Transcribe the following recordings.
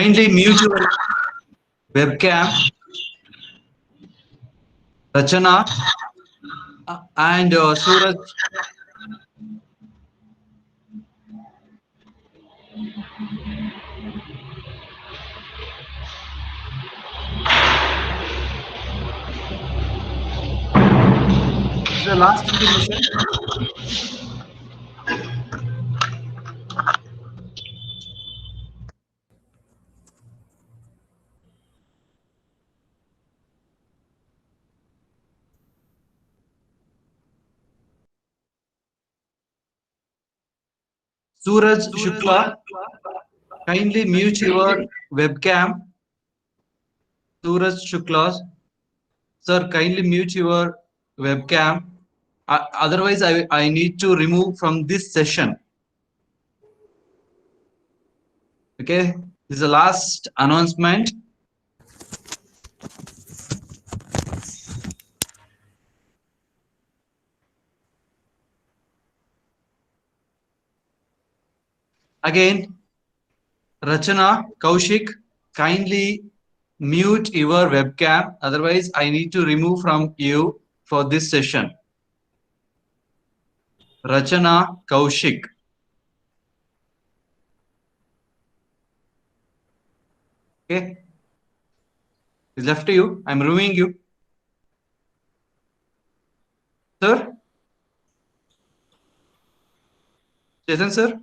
Kindly mute your webcam. Rachana and Suraj. The last information. Suraj Shukla, kindly mute your webcam. Suraj Shukla, sir, kindly mute your webcam. Otherwise, I need to remove from this session. Okay, this is the last announcement. Again, Rachana, Kaushik, kindly mute your webcam. Otherwise, I need to remove from you for this session. Rachana, Kaushik. Okay, it's left to you. I'm removing you. Sir? Chetan, sir?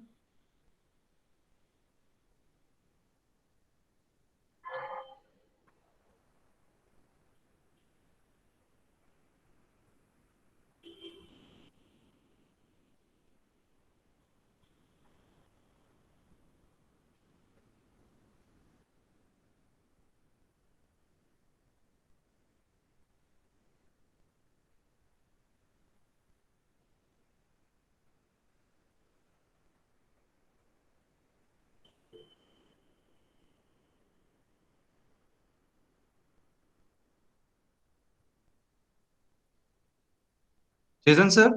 Chetan, sir?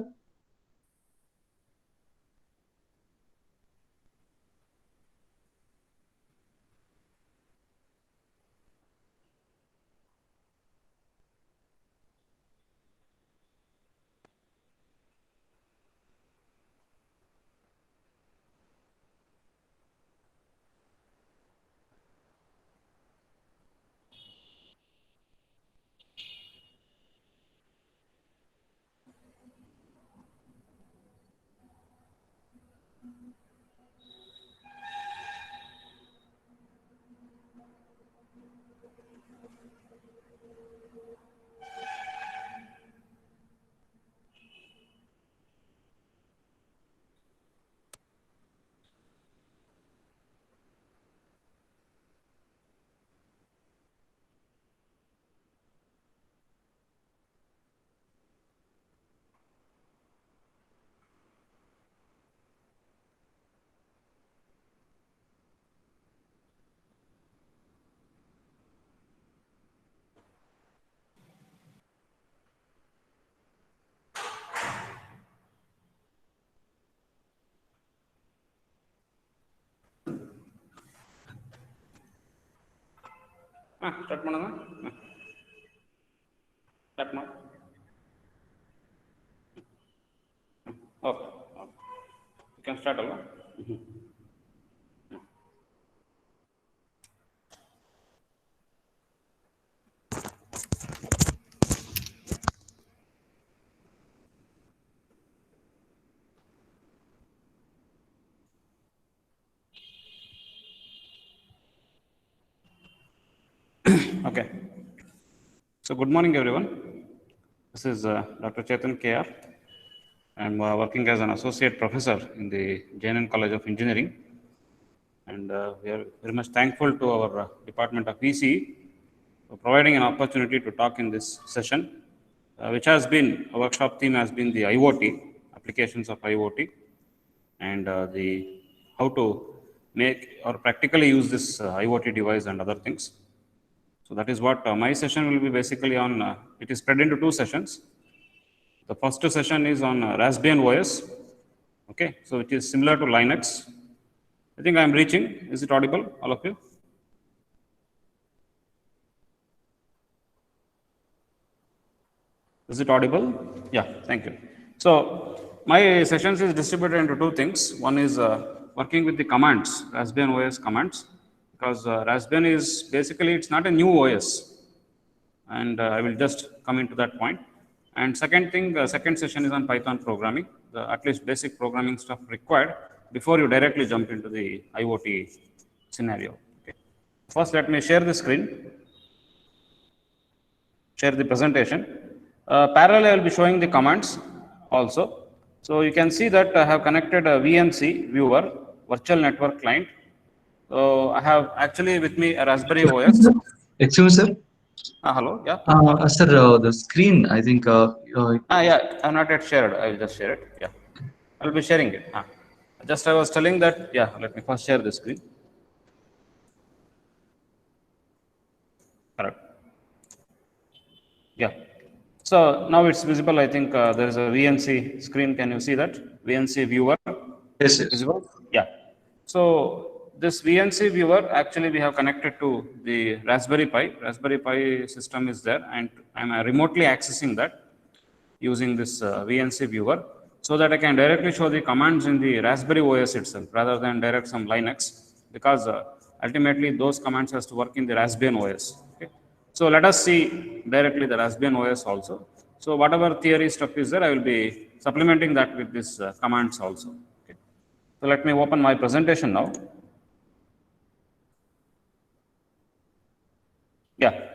Start ಮಾಡೋಣ. Start ಮಾಡಿ. Okay. You can start ಅಲ್ವಾ? Okay. So good morning, everyone. This is Dr. Chetan KR. I'm working as an associate professor in the JNN College of Engineering. And we are very much thankful to our Department of ECE for providing an opportunity to talk in this session, which has been, our workshop theme has been the IoT, applications of IoT, and the how to make or practically use this IoT device and other things. So that is what my session will be basically on. It is spread into two sessions. The first session is on Raspbian OS. Okay, so it is similar to Linux. I think I am reaching. Is it audible, all of you? Is it audible? Yeah, thank you. So my sessions is distributed into two things. One is working with the commands, Raspbian OS commands, because Raspbian is basically, it's not a new OS. And I will just come into that point. And second thing, second session is on Python programming, at least basic programming stuff required before you directly jump into the IoT scenario. Okay. First, let me share the screen, share the presentation. Parallel, I will be showing the commands also. So you can see that I have connected a VNC viewer, virtual network client. So I have actually with me a Raspberry OS. Excuse me, sir. Hello, yeah. Sir, the screen, I think. Yeah, I have not yet shared. I will just share it. Yeah, I will be sharing it. Just I was telling that. Yeah, let me first share the screen. Correct. Yeah. So now it's visible. I think there is a VNC screen. Can you see that VNC viewer? Yes, yes. Visible? Yeah. So this VNC viewer actually we have connected to the Raspberry Pi. Raspberry Pi system is there, and I'm remotely accessing that using this VNC viewer, so that I can directly show the commands in the Raspberry OS itself rather than direct some Linux, because ultimately those commands has to work in the Raspbian OS. Okay. So let us see directly the Raspbian OS also. So whatever theory stuff is there, I will be supplementing that with this commands also. Okay. So let me open my presentation now. Yeah.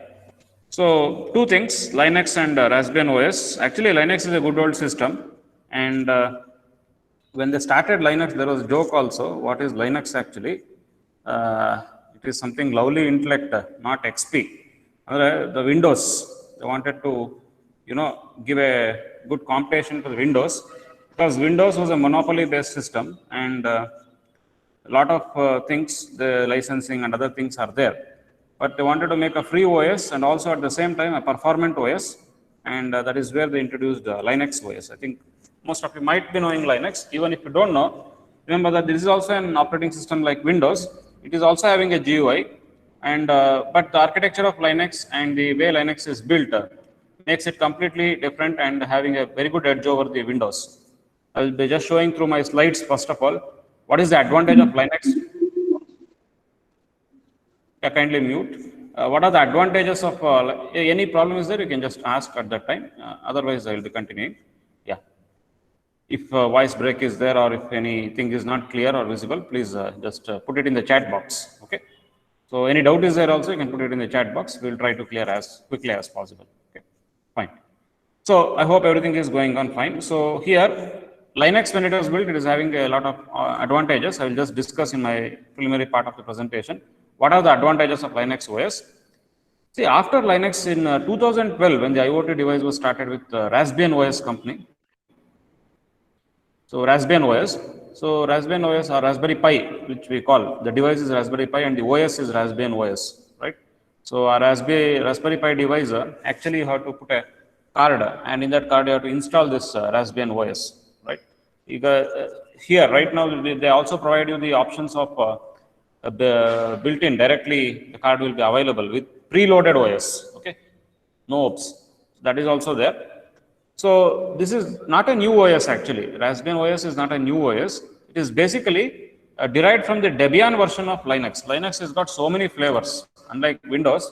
So two things, Linux and Raspbian OS. Actually, Linux is a good old system. And when they started Linux, there was a joke also. What is Linux actually? It is something lovely intellect, not XP. The Windows, they wanted to, give a good competition to the Windows, because Windows was a monopoly-based system, and a lot of things, the licensing and other things are there. But they wanted to make a free OS and also at the same time a performant OS, and that is where they introduced Linux OS. I think most of you might be knowing Linux. Even if you don't know, remember that this is also an operating system like Windows. It is also having a GUI, and but the architecture of Linux and the way Linux is built makes it completely different and having a very good edge over the Windows. I will be just showing through my slides first of all. What is the advantage of Linux? Kindly mute. What are the advantages of any problem is there? You can just ask at that time. Otherwise, I will be continuing. Yeah. If voice break is there or if anything is not clear or visible, please just put it in the chat box. Okay. So any doubt is there also, you can put it in the chat box. We will try to clear as quickly as possible. Okay. Fine. So I hope everything is going on fine. So here, Linux, when it was built, it is having a lot of advantages. I will just discuss in my preliminary part of the presentation. What are the advantages of Linux OS? See, after Linux in 2012, when the IoT device was started with Raspbian OS company. So Raspbian OS. So Raspbian OS or Raspberry Pi, which we call, the device is Raspberry Pi and the OS is Raspbian OS, right? So our Raspberry Pi device, actually you have to put a card, and in that card you have to install this Raspbian OS, right? Here, right now, they also provide you the options of built-in directly, the card will be available with preloaded OS, okay? No OPS, that is also there. So this is not a new OS actually. Raspbian OS is not a new OS. It is basically derived from the Debian version of Linux. Linux has got so many flavors. Unlike Windows,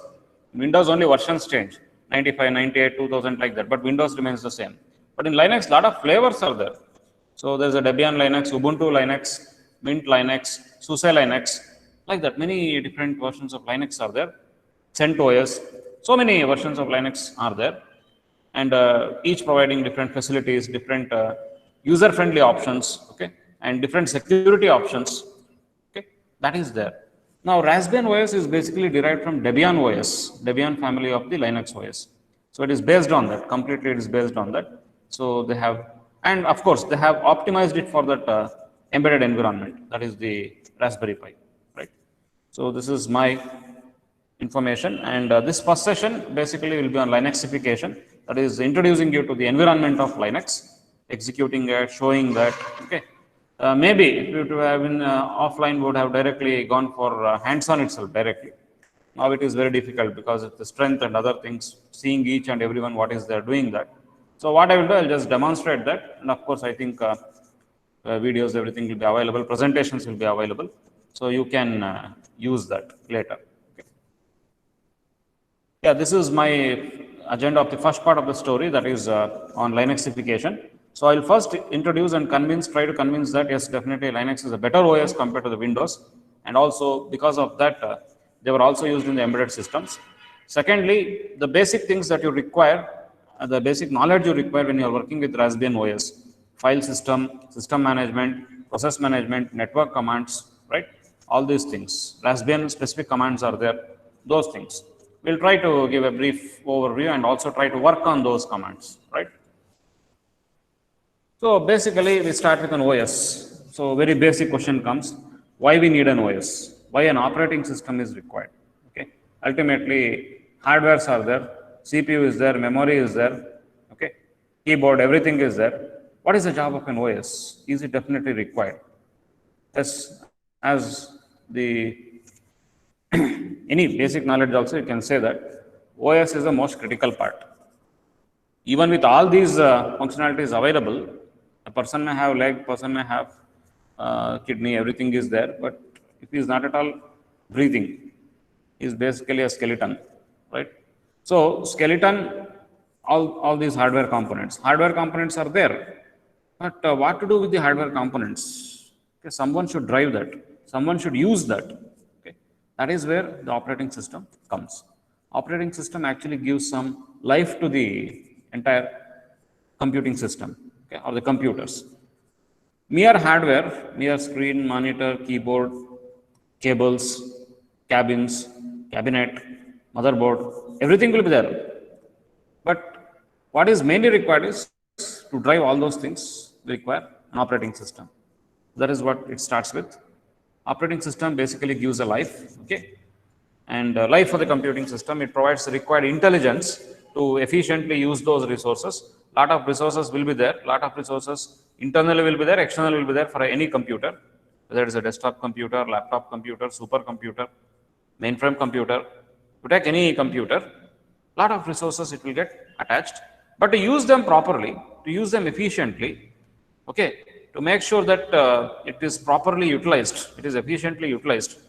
Windows only versions change, 95, 98, 2000 like that, but Windows remains the same. But in Linux, a lot of flavors are there. So there's a Debian Linux, Ubuntu Linux, Mint Linux, SUSE Linux, like that. Many different versions of Linux are there. CentOS, so many versions of Linux are there. And each providing different facilities, different user-friendly options, okay, and different security options, okay, that is there. Now, Raspbian OS is basically derived from Debian OS, Debian family of the Linux OS. So it is based on that, completely it is based on that. So they have, and of course, they have optimized it for that embedded environment, that is the Raspberry Pi, right? So this is my information, and this first session basically will be on Linuxification. That is introducing you to the environment of Linux, executing it, showing that, okay. Maybe if you would have been offline, would have directly gone for hands-on itself directly. Now it is very difficult because of the strength and other things, seeing each and everyone what is there doing that. So what I will do, I'll just demonstrate that. And of course, I think videos, everything will be available. Presentations will be available. So you can use that later. Okay. Yeah, this is my agenda of the first part of the story, that is on Linuxification. So I'll first introduce and try to convince that yes, definitely Linux is a better OS compared to the Windows. And also because of that, they were also used in the embedded systems. Secondly, the basic things that you require, the basic knowledge you require when you're working with Raspbian OS, file system, system management, process management, network commands, right? All these things. Raspbian specific commands are there, those things. We'll try to give a brief overview and also try to work on those commands, right? So basically, we start with an OS. So very basic question comes, why we need an OS? Why an operating system is required? Okay. Ultimately, hardwares are there, CPU is there, memory is there, okay, keyboard, everything is there. What is the job of an OS? Is it definitely required? Yes, as the any basic knowledge also, you can say that OS is the most critical part. Even with all these functionalities available, a person may have leg, person may have kidney, everything is there, but if he is not at all breathing, he is basically a skeleton, right? So skeleton, all these hardware components are there, but what to do with the hardware components? Okay, someone should drive that, someone should use that. Okay, that is where the operating system comes. Operating system actually gives some life to the entire computing system, okay, or the computers. Mere hardware, mere screen, monitor, keyboard, cables, cabins, cabinet, motherboard, everything will be there. But what is mainly required is to drive all those things, we require an operating system. That is what it starts with. Operating system basically gives a life, okay? And life for the computing system, it provides the required intelligence to efficiently use those resources. Lot of resources will be there, lot of resources internally will be there, externally will be there for any computer, whether it is a desktop computer, laptop computer, supercomputer, mainframe computer. To take any computer, lot of resources it will get attached, but to use them properly, to use them efficiently, okay, to make sure that it is properly utilized, it is efficiently utilized,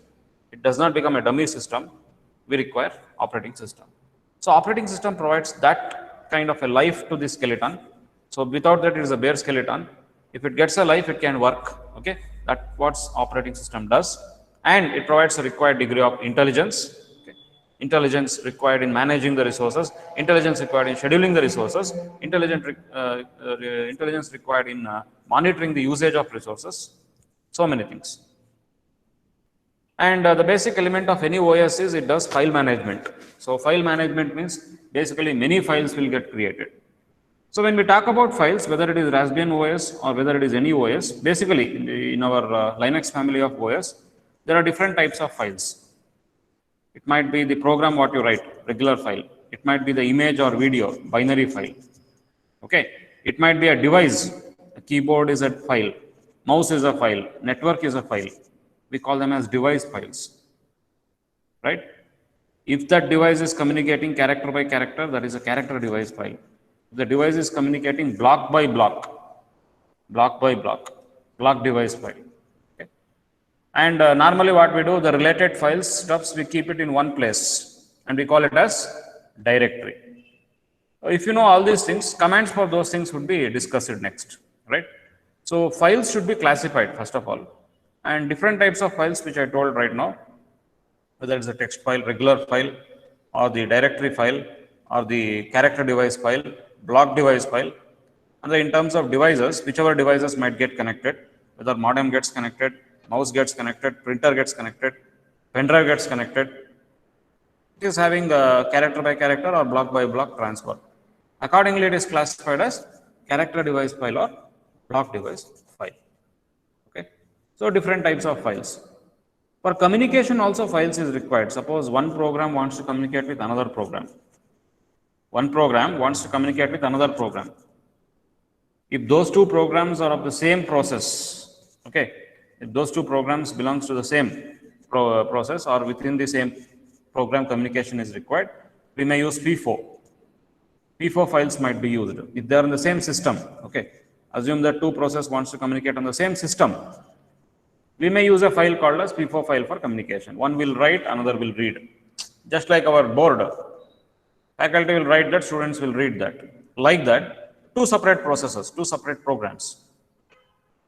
it does not become a dummy system, we require operating system. So operating system provides that kind of a life to the skeleton. So without that, it is a bare skeleton. If it gets a life, it can work. Okay, that's what operating system does, and it provides a required degree of intelligence. Okay. Intelligence required in managing the resources, intelligence required in scheduling the resources, intelligence required in monitoring the usage of resources. So many things. And the basic element of any OS is it does file management. So file management means basically many files will get created. So when we talk about files, whether it is Raspbian OS or whether it is any OS, basically in our Linux family of OS, there are different types of files. It might be the program what you write, regular file. It might be the image or video, binary file. Okay. It might be a device. A keyboard is a file. Mouse is a file. Network is a file. We call them as device files. Right? If that device is communicating character by character, that is a character device file. If the device is communicating block by block, block device file. Okay. And normally what we do, the related files, stuffs, we keep it in one place and we call it as directory. If you know all these things, commands for those things would be discussed next, right? So files should be classified first of all, and different types of files which I told right now, whether it's a text file, regular file, or the directory file, or the character device file, block device file. And in terms of devices, whichever devices might get connected, whether modem gets connected, mouse gets connected, printer gets connected, pen drive gets connected, it is having a character by character or block by block transfer. Accordingly, it is classified as character device file or block device file. Okay. So different types of files. For communication also files is required. Suppose one program wants to communicate with another program. One program wants to communicate with another program. If those two programs are of the same process, okay, if those two programs belongs to the same process or within the same program communication is required, we may use FIFO. P4 files might be used. If they are in the same system, okay, assume that two processes wants to communicate on the same system, we may use a file called as P4 file for communication. One will write, another will read. Just like our board, faculty will write that, students will read that. Like that, two separate processes, two separate programs.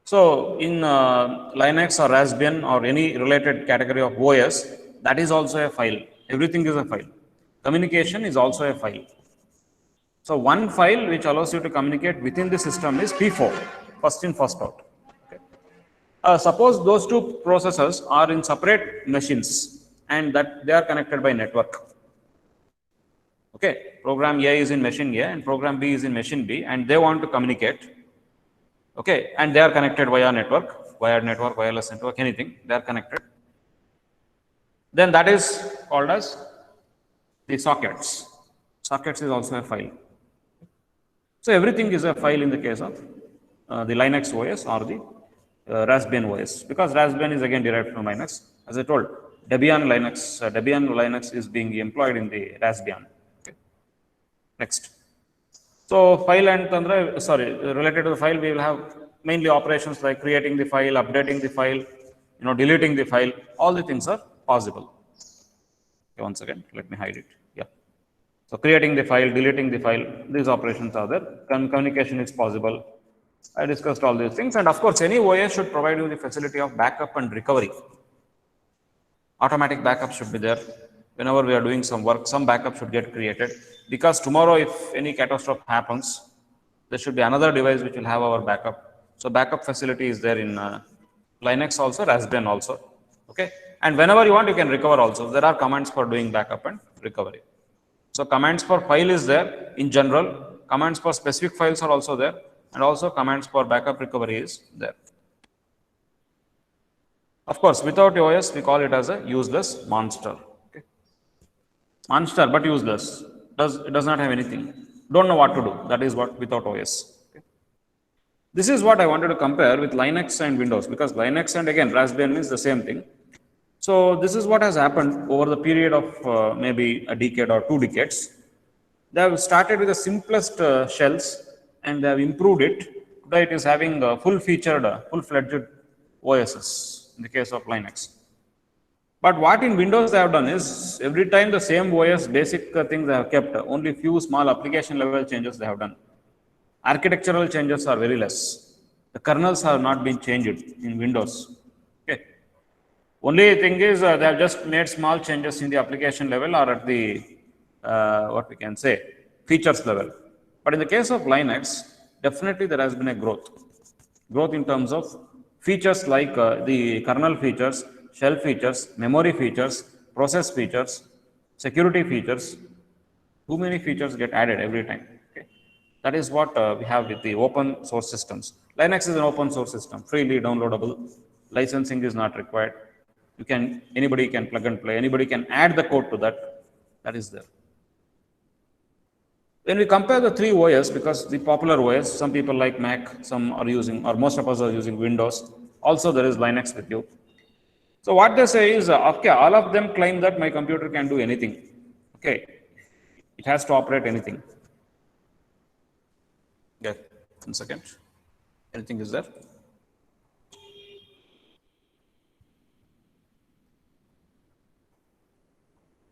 So in Linux or Raspbian or any related category of OS, that is also a file. Everything is a file. Communication is also a file. So one file which allows you to communicate within the system is P4, first in, first out. Okay. Suppose those two processes are in separate machines and that they are connected by network. Okay, program A is in machine A and program B is in machine B, and they want to communicate. Okay, and they are connected via network, wired network, wireless network, anything, they are connected. Then that is called as the sockets. Sockets is also a file. So everything is a file in the case of the Linux OS or the Raspbian OS, because Raspbian is again derived from Linux. As I told, Debian Linux is being employed in the Raspbian. Okay. Next. So file and related to the file, we will have mainly operations like creating the file, updating the file, deleting the file. All the things are possible. Okay, once again, let me hide it. Yeah. So creating the file, deleting the file, these operations are there. Communication is possible. I discussed all these things, and of course, any OS should provide you the facility of backup and recovery. Automatic backup should be there. Whenever we are doing some work, some backup should get created, because tomorrow if any catastrophe happens, there should be another device which will have our backup. So backup facility is there in Linux also, Raspbian also. Okay, and whenever you want, you can recover also. There are commands for doing backup and recovery. So commands for file is there in general. Commands for specific files are also there, and also commands for backup recovery is there. Of course, without OS, we call it as a useless monster. Okay. Monster, but useless. It does not have anything. Don't know what to do. That is what without OS. Okay. This is what I wanted to compare with Linux and Windows, because Linux and again Raspbian means the same thing. So this is what has happened over the period of maybe a decade or 2 decades. They have started with the simplest shells and they have improved it. Today it is having full-featured, full-fledged OSs in the case of Linux. But what in Windows they have done is, every time the same OS basic things they have kept, only few small application level changes they have done. Architectural changes are very less. The kernels have not been changed in Windows. Okay. Only thing is they have just made small changes in the application level or at the, what we can say, features level. But in the case of Linux, definitely there has been a growth. Growth in terms of features like the kernel features, shell features, memory features, process features, security features. Too many features get added every time. Okay. That is what we have with the open source systems. Linux is an open source system, freely downloadable. Licensing is not required. Anybody can plug and play. Anybody can add the code to that. That is there. When we compare the 3 OS, because the popular OS, some people like Mac, some are using, or most of us are using Windows. Also, there is Linux with you. So what they say is, okay, all of them claim that my computer can do anything. Okay, it has to operate anything. Okay, 1 second. Anything is there?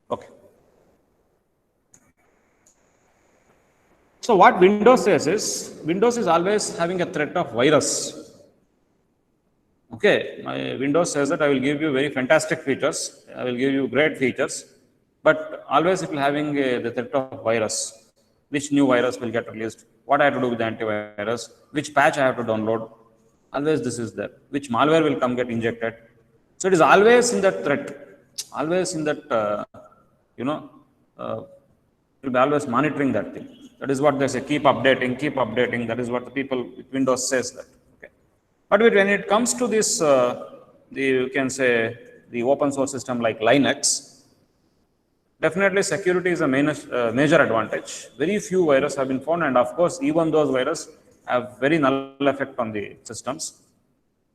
Okay. So what Windows says is, Windows is always having a threat of virus. Okay, my Windows says that I will give you very fantastic features, I will give you great features, but always it will having the threat of virus. Which new virus will get released? What I have to do with the antivirus? Which patch I have to download? Always this is there. Which malware will come get injected? So it is always in that threat, always in that, it will be always monitoring that thing. That is what they say, keep updating, keep updating. That is what the people with Windows says that. Okay. But when it comes to this, you can say the open source system like Linux, definitely security is a major advantage. Very few viruses have been found, and of course, even those viruses have very null effect on the systems.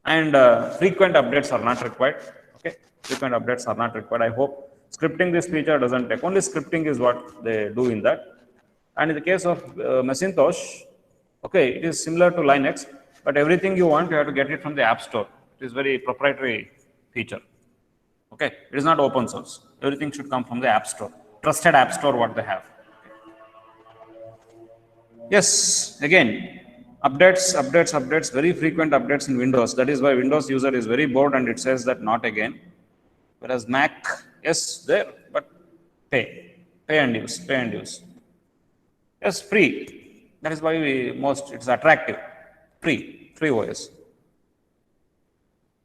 And frequent updates are not required. Okay, frequent updates are not required. I hope scripting this feature doesn't take. Only scripting is what they do in that. And in the case of Macintosh, okay, it is similar to Linux, but everything you want, you have to get it from the App Store. It is very proprietary feature. Okay, it is not open source. Everything should come from the App Store, trusted App Store, what they have. Yes, again, updates, very frequent updates in Windows. That is why Windows user is very bored and it says that not again. Whereas Mac, yes, there, but pay and use. Yes, free. That is why it's attractive. Free OS.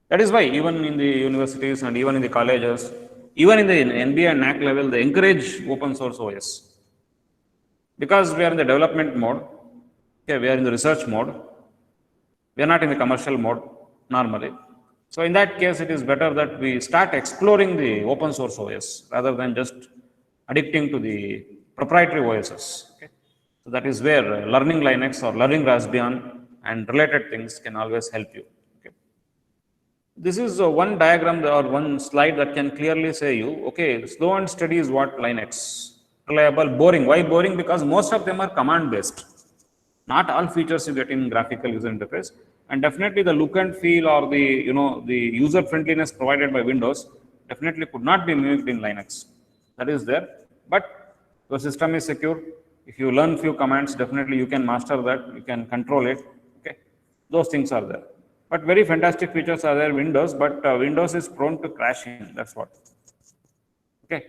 That is why even in the universities and even in the colleges, even in the NBA and NAC level, they encourage open source OS. Because we are in the development mode, okay, we are in the research mode, we are not in the commercial mode normally. So in that case, it is better that we start exploring the open source OS rather than just addicting to the proprietary OSs. Okay? So that is where learning Linux or learning Raspbian and related things can always help you. Okay? This is one diagram or one slide that can clearly say you, okay, slow and steady is what Linux. Reliable, boring. Why boring? Because most of them are command based. Not all features you get in graphical user interface, and definitely the look and feel or the the user friendliness provided by Windows definitely could not be mimicked in Linux. That is there, but your system is secure. If you learn few commands, definitely you can master that. You can control it. Okay, those things are there. But very fantastic features are there in Windows, but Windows is prone to crashing. That's what. Okay,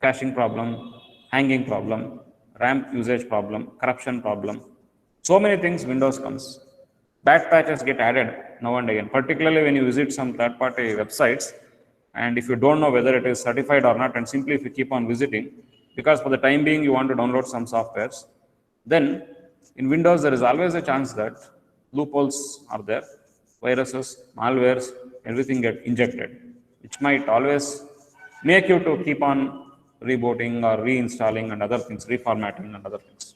caching problem, hanging problem, RAM usage problem, corruption problem. So many things Windows comes. Bad patches get added now and again, particularly when you visit some third-party websites. And if you don't know whether it is certified or not, and simply if you keep on visiting, because for the time being you want to download some softwares, then in Windows there is always a chance that loopholes are there, viruses, malwares, everything get injected, which might always make you to keep on rebooting or reinstalling and other things, reformatting and other things.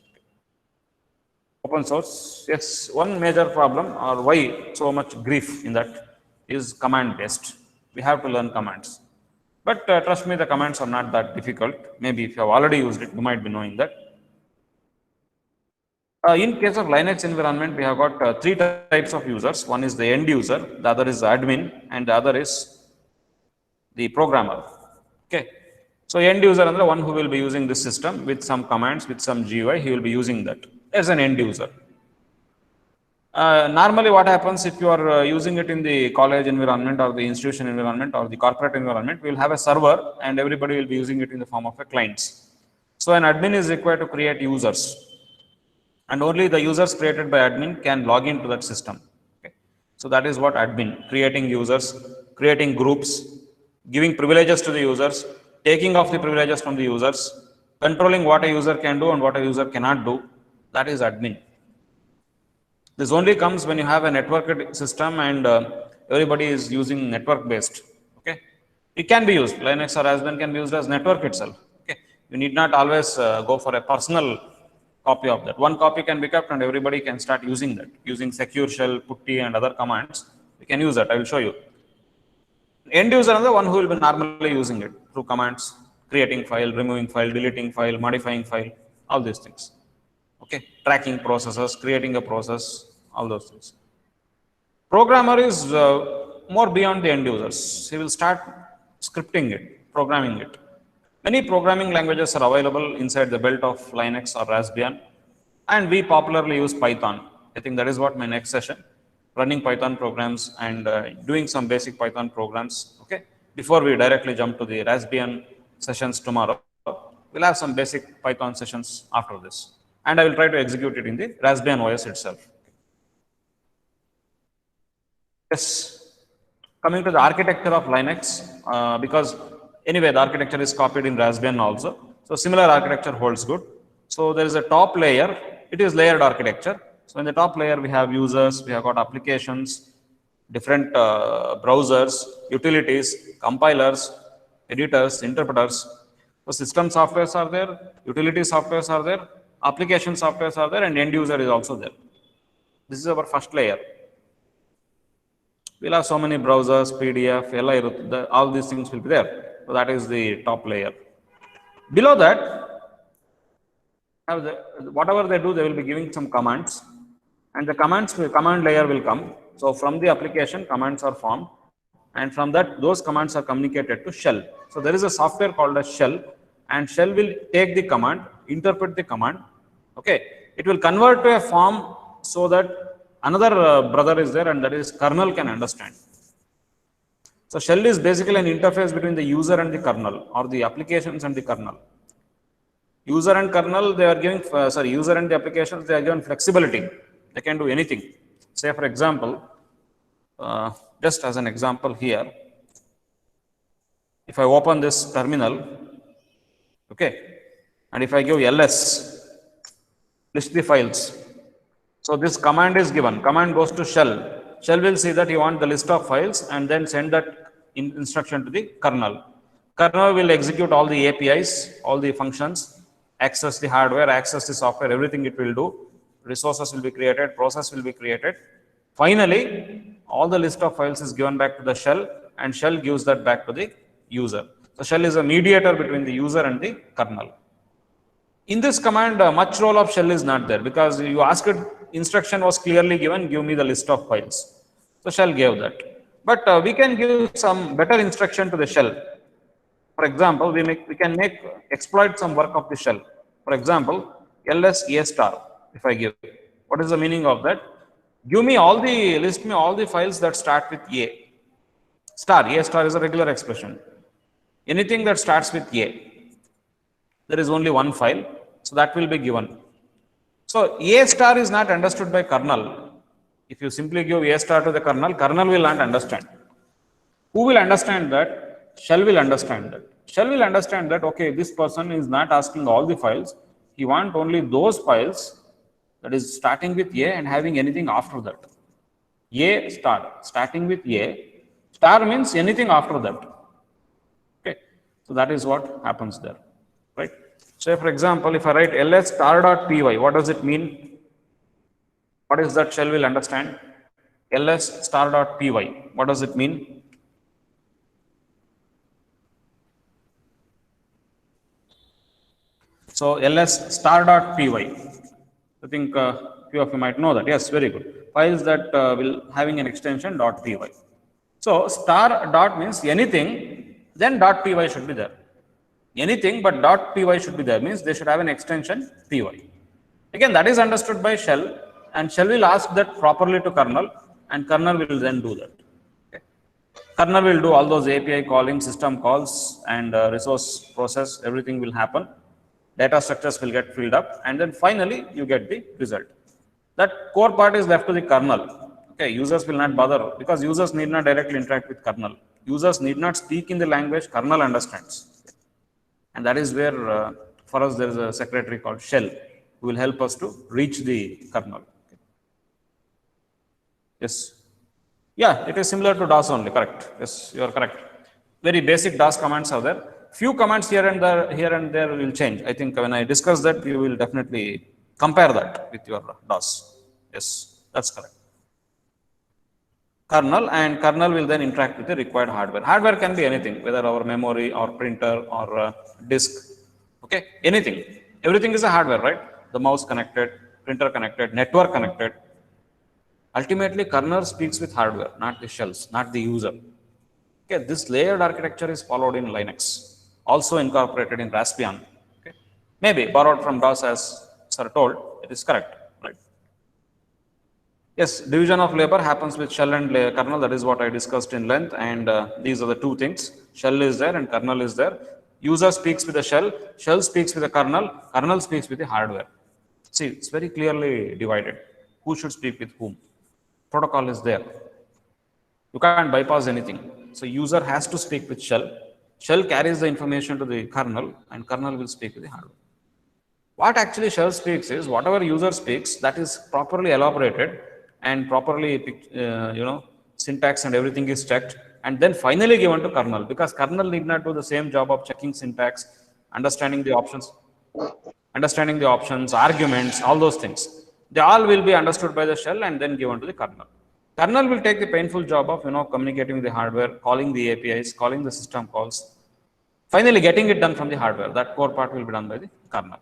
Open source, yes, one major problem or why so much grief in that is command based. We have to learn commands. But trust me, the commands are not that difficult. Maybe if you have already used it, you might be knowing that. In case of Linux environment, we have got three types of users. One is the end user, the other is the admin, and the other is the programmer. Okay. So end user is the one who will be using this system with some commands, with some GUI, he will be using that as an end user. Normally what happens if you are using it in the college environment or the institution environment or the corporate environment, we will have a server and everybody will be using it in the form of a clients. So an admin is required to create users, and only the users created by admin can log into that system. Okay. So that is what admin, creating users, creating groups, giving privileges to the users, taking off the privileges from the users, controlling what a user can do and what a user cannot do. That is admin. This only comes when you have a networked system and everybody is using network based. Okay, it can be used. Linux or Raspbian can be used as network itself. Okay, you need not always go for a personal copy of that. One copy can be kept and everybody can start using that. Using secure shell, putty and other commands, we can use that. I will show you. End user is the one who will be normally using it through commands, creating file, removing file, deleting file, modifying file, all these things. Okay, tracking processes, creating a process, all those things. Programmer is more beyond the end users. He will start scripting it, programming it. Many programming languages are available inside the belt of Linux or Raspbian, and we popularly use Python. I think that is what my next session, running Python programs and doing some basic Python programs. Okay, before we directly jump to the Raspbian sessions tomorrow, we'll have some basic Python sessions after this. And I will try to execute it in the Raspbian OS itself. Yes, coming to the architecture of Linux, because anyway, the architecture is copied in Raspbian also. So similar architecture holds good. So there is a top layer, it is layered architecture. So in the top layer, we have users, we have got applications, different browsers, utilities, compilers, editors, interpreters. So system softwares are there, utility softwares are there, application softwares are there, and end user is also there. This is our first layer. We'll have so many browsers, PDF, LI, all these things will be there. So that is the top layer. Below that, have whatever they do, they will be giving some commands, and the command layer will come. So from the application, commands are formed, and from that, those commands are communicated to shell. So there is a software called a shell, and shell will take the command, interpret the command. Okay, it will convert to a form so that another brother is there, and that is kernel can understand. So shell is basically an interface between the user and the kernel, or the applications and the kernel. User and kernel, they are giving, user and the applications, they are given flexibility. They can do anything. Say, for example, just as an example here, if I open this terminal, okay, and if I give ls, list the files. So this command is given. Command goes to shell. Shell will see that you want the list of files and then send that instruction to the kernel. Kernel will execute all the APIs, all the functions, access the hardware, access the software, everything it will do. Resources will be created, process will be created. Finally, all the list of files is given back to the shell, and shell gives that back to the user. So shell is a mediator between the user and the kernel. In this command, much role of shell is not there, because you asked instruction was clearly given, give me the list of files. So shell gave that. But we can give some better instruction to the shell. For example, we can exploit some work of the shell. For example, ls a star, if I give, what is the meaning of that? List me all the files that start with a star. A star is a regular expression. Anything that starts with a, there is only one file, so that will be given. So a star is not understood by kernel. If you simply give a star to the kernel, kernel will not understand. Who will understand that? Shell will understand that. Shell will understand that, okay, this person is not asking all the files. He wants only those files that is starting with a and having anything after that. A star, starting with a, star means anything after that. Okay, so that is what happens there, right? So for example, if I write ls star.py, what does it mean? What is that shell will understand? ls star.py, what does it mean? So ls star.py, I think few of you might know that. Yes, very good. Files that will having an extension .py. So star dot means anything, then .py should be there. Anything but .py should be there, means they should have an extension py. Again, that is understood by shell, and shell will ask that properly to kernel, and kernel will then do that. Okay. Kernel will do all those API calling, system calls, and resource process, everything will happen. Data structures will get filled up, and then finally you get the result. That core part is left to the kernel. Okay, users will not bother, because users need not directly interact with kernel. Users need not speak in the language kernel understands. And that is where, for us, there is a secretary called shell who will help us to reach the kernel. Okay. Yes. Yeah, it is similar to DOS only, correct. Yes, you are correct. Very basic DOS commands are there. Few commands here and there will change. I think when I discuss that, you will definitely compare that with your DOS. Yes, that's correct. Kernel, and kernel will then interact with the required hardware. Hardware can be anything, whether our memory or printer or disk. Okay, anything. Everything is a hardware, right? The mouse connected, printer connected, network connected. Ultimately, kernel speaks with hardware, not the shells, not the user. Okay, this layered architecture is followed in Linux, also incorporated in Raspbian. Okay, maybe borrowed from DOS, as sir told. It is correct, right? Yes, division of labor happens with shell and kernel. That is what I discussed in length. And these are the two things. Shell is there and kernel is there. User speaks with the shell. Shell speaks with the kernel. Kernel speaks with the hardware. See, it's very clearly divided. Who should speak with whom? Protocol is there. You can't bypass anything. So user has to speak with shell. Shell carries the information to the kernel, and kernel will speak with the hardware. What actually shell speaks is whatever user speaks, that is properly elaborated and properly, syntax and everything is checked, and then finally given to kernel, because kernel need not do the same job of checking syntax, understanding the options, arguments, all those things. They all will be understood by the shell and then given to the kernel. Kernel will take the painful job of communicating with the hardware, calling the APIs, calling the system calls, finally getting it done from the hardware. That core part will be done by the kernel.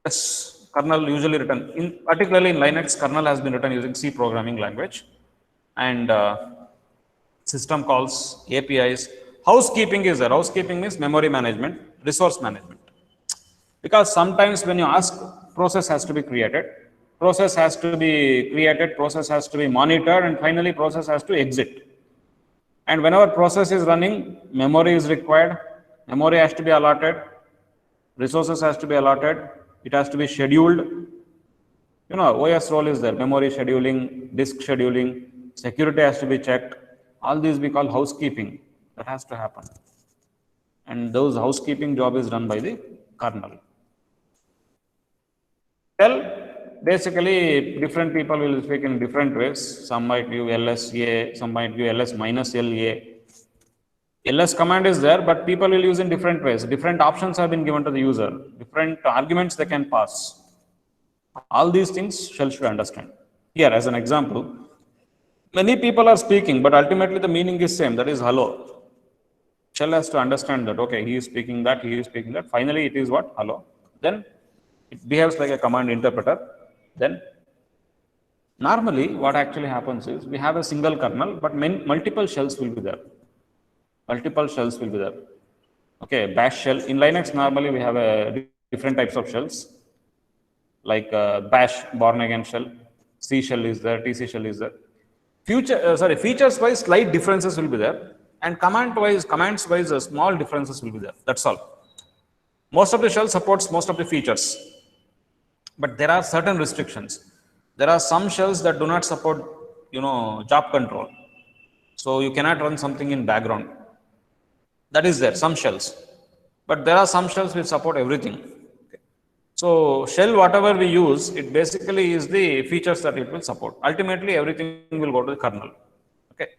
Yes, kernel usually written, particularly in Linux, kernel has been written using C programming language, and system calls, APIs. Housekeeping is there. Housekeeping means memory management, resource management. Because sometimes when you ask, process has to be created, process has to be created, process has to be monitored, and finally process has to exit. And whenever process is running, memory is required, memory has to be allotted, resources has to be allotted, it has to be scheduled. You know, OS role is there, memory scheduling, disk scheduling, security has to be checked. All these we call housekeeping. That has to happen. And those housekeeping job is done by the kernel. Shell, basically different people will speak in different ways. Some might give LSA, some might give LS minus LA. LS command is there, but people will use in different ways. Different options have been given to the user, different arguments they can pass. All these things shell should understand. Here, as an example, many people are speaking, but ultimately the meaning is same, that is hello. Shell has to understand that, okay, he is speaking that, he is speaking that. Finally, it is what? Hello. Then it behaves like a command interpreter. Then normally what actually happens is we have a single kernel, but multiple shells will be there. Multiple shells will be there. Okay, bash shell. In Linux, normally we have different types of shells, like bash, born again shell, C shell is there, TC shell is there. Features wise, slight differences will be there, and commands wise, small differences will be there. That's all. Most of the shell supports most of the features, but there are certain restrictions. There are some shells that do not support, job control. So you cannot run something in background. That is there, some shells. But there are some shells which support everything. Okay. So shell, whatever we use, it basically is the features that it will support. Ultimately, everything will go to the kernel. Okay.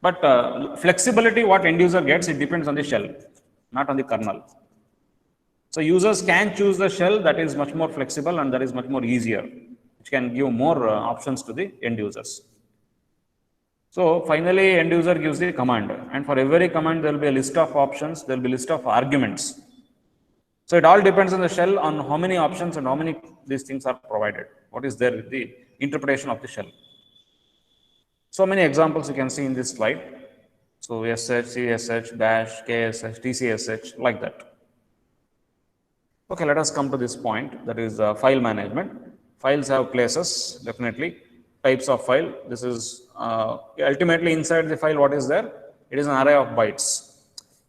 But flexibility, what end user gets, it depends on the shell, not on the kernel. So users can choose the shell that is much more flexible and that is much more easier, which can give more options to the end users. So finally, end user gives the command, and for every command, there will be a list of options, there will be a list of arguments. So it all depends on the shell on how many options and how many these things are provided. What is there with the interpretation of the shell? So many examples you can see in this slide. So SH, CSH, bash, KSH, TCSH, like that. Okay, let us come to this point, that is file management. Files have places, definitely. Types of file. This is ultimately inside the file, what is there? It is an array of bytes.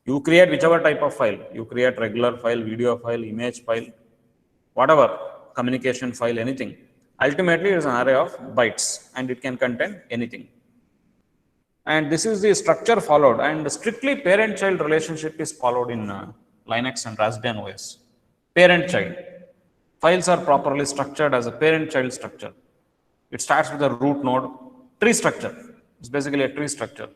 You create whichever type of file. You create regular file, video file, image file, whatever, communication file, anything. Ultimately, it is an array of bytes and it can contain anything. And this is the structure followed, and strictly parent-child relationship is followed in Linux and Raspbian OS. Parent-child. Files are properly structured as a parent-child structure. It starts with a root node, tree structure. It's basically a tree structure.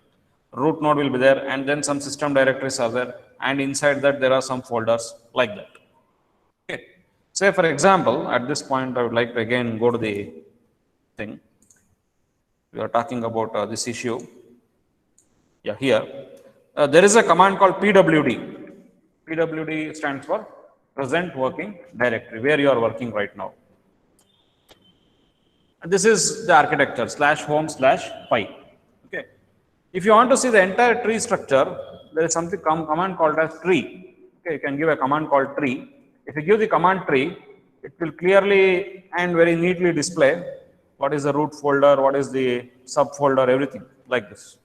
Root node will be there, and then some system directories are there, and inside that there are some folders like that. Okay. Say for example, at this point, I would like to again go to the thing. We are talking about this issue. Yeah, here. There is a command called pwd. pwd stands for present working directory, where you are working right now. And this is the architecture, /home/pi. Okay. If you want to see the entire tree structure, there is something command called as tree. Okay, you can give a command called tree. If you give the command tree, it will clearly and very neatly display what is the root folder, what is the subfolder, everything like this.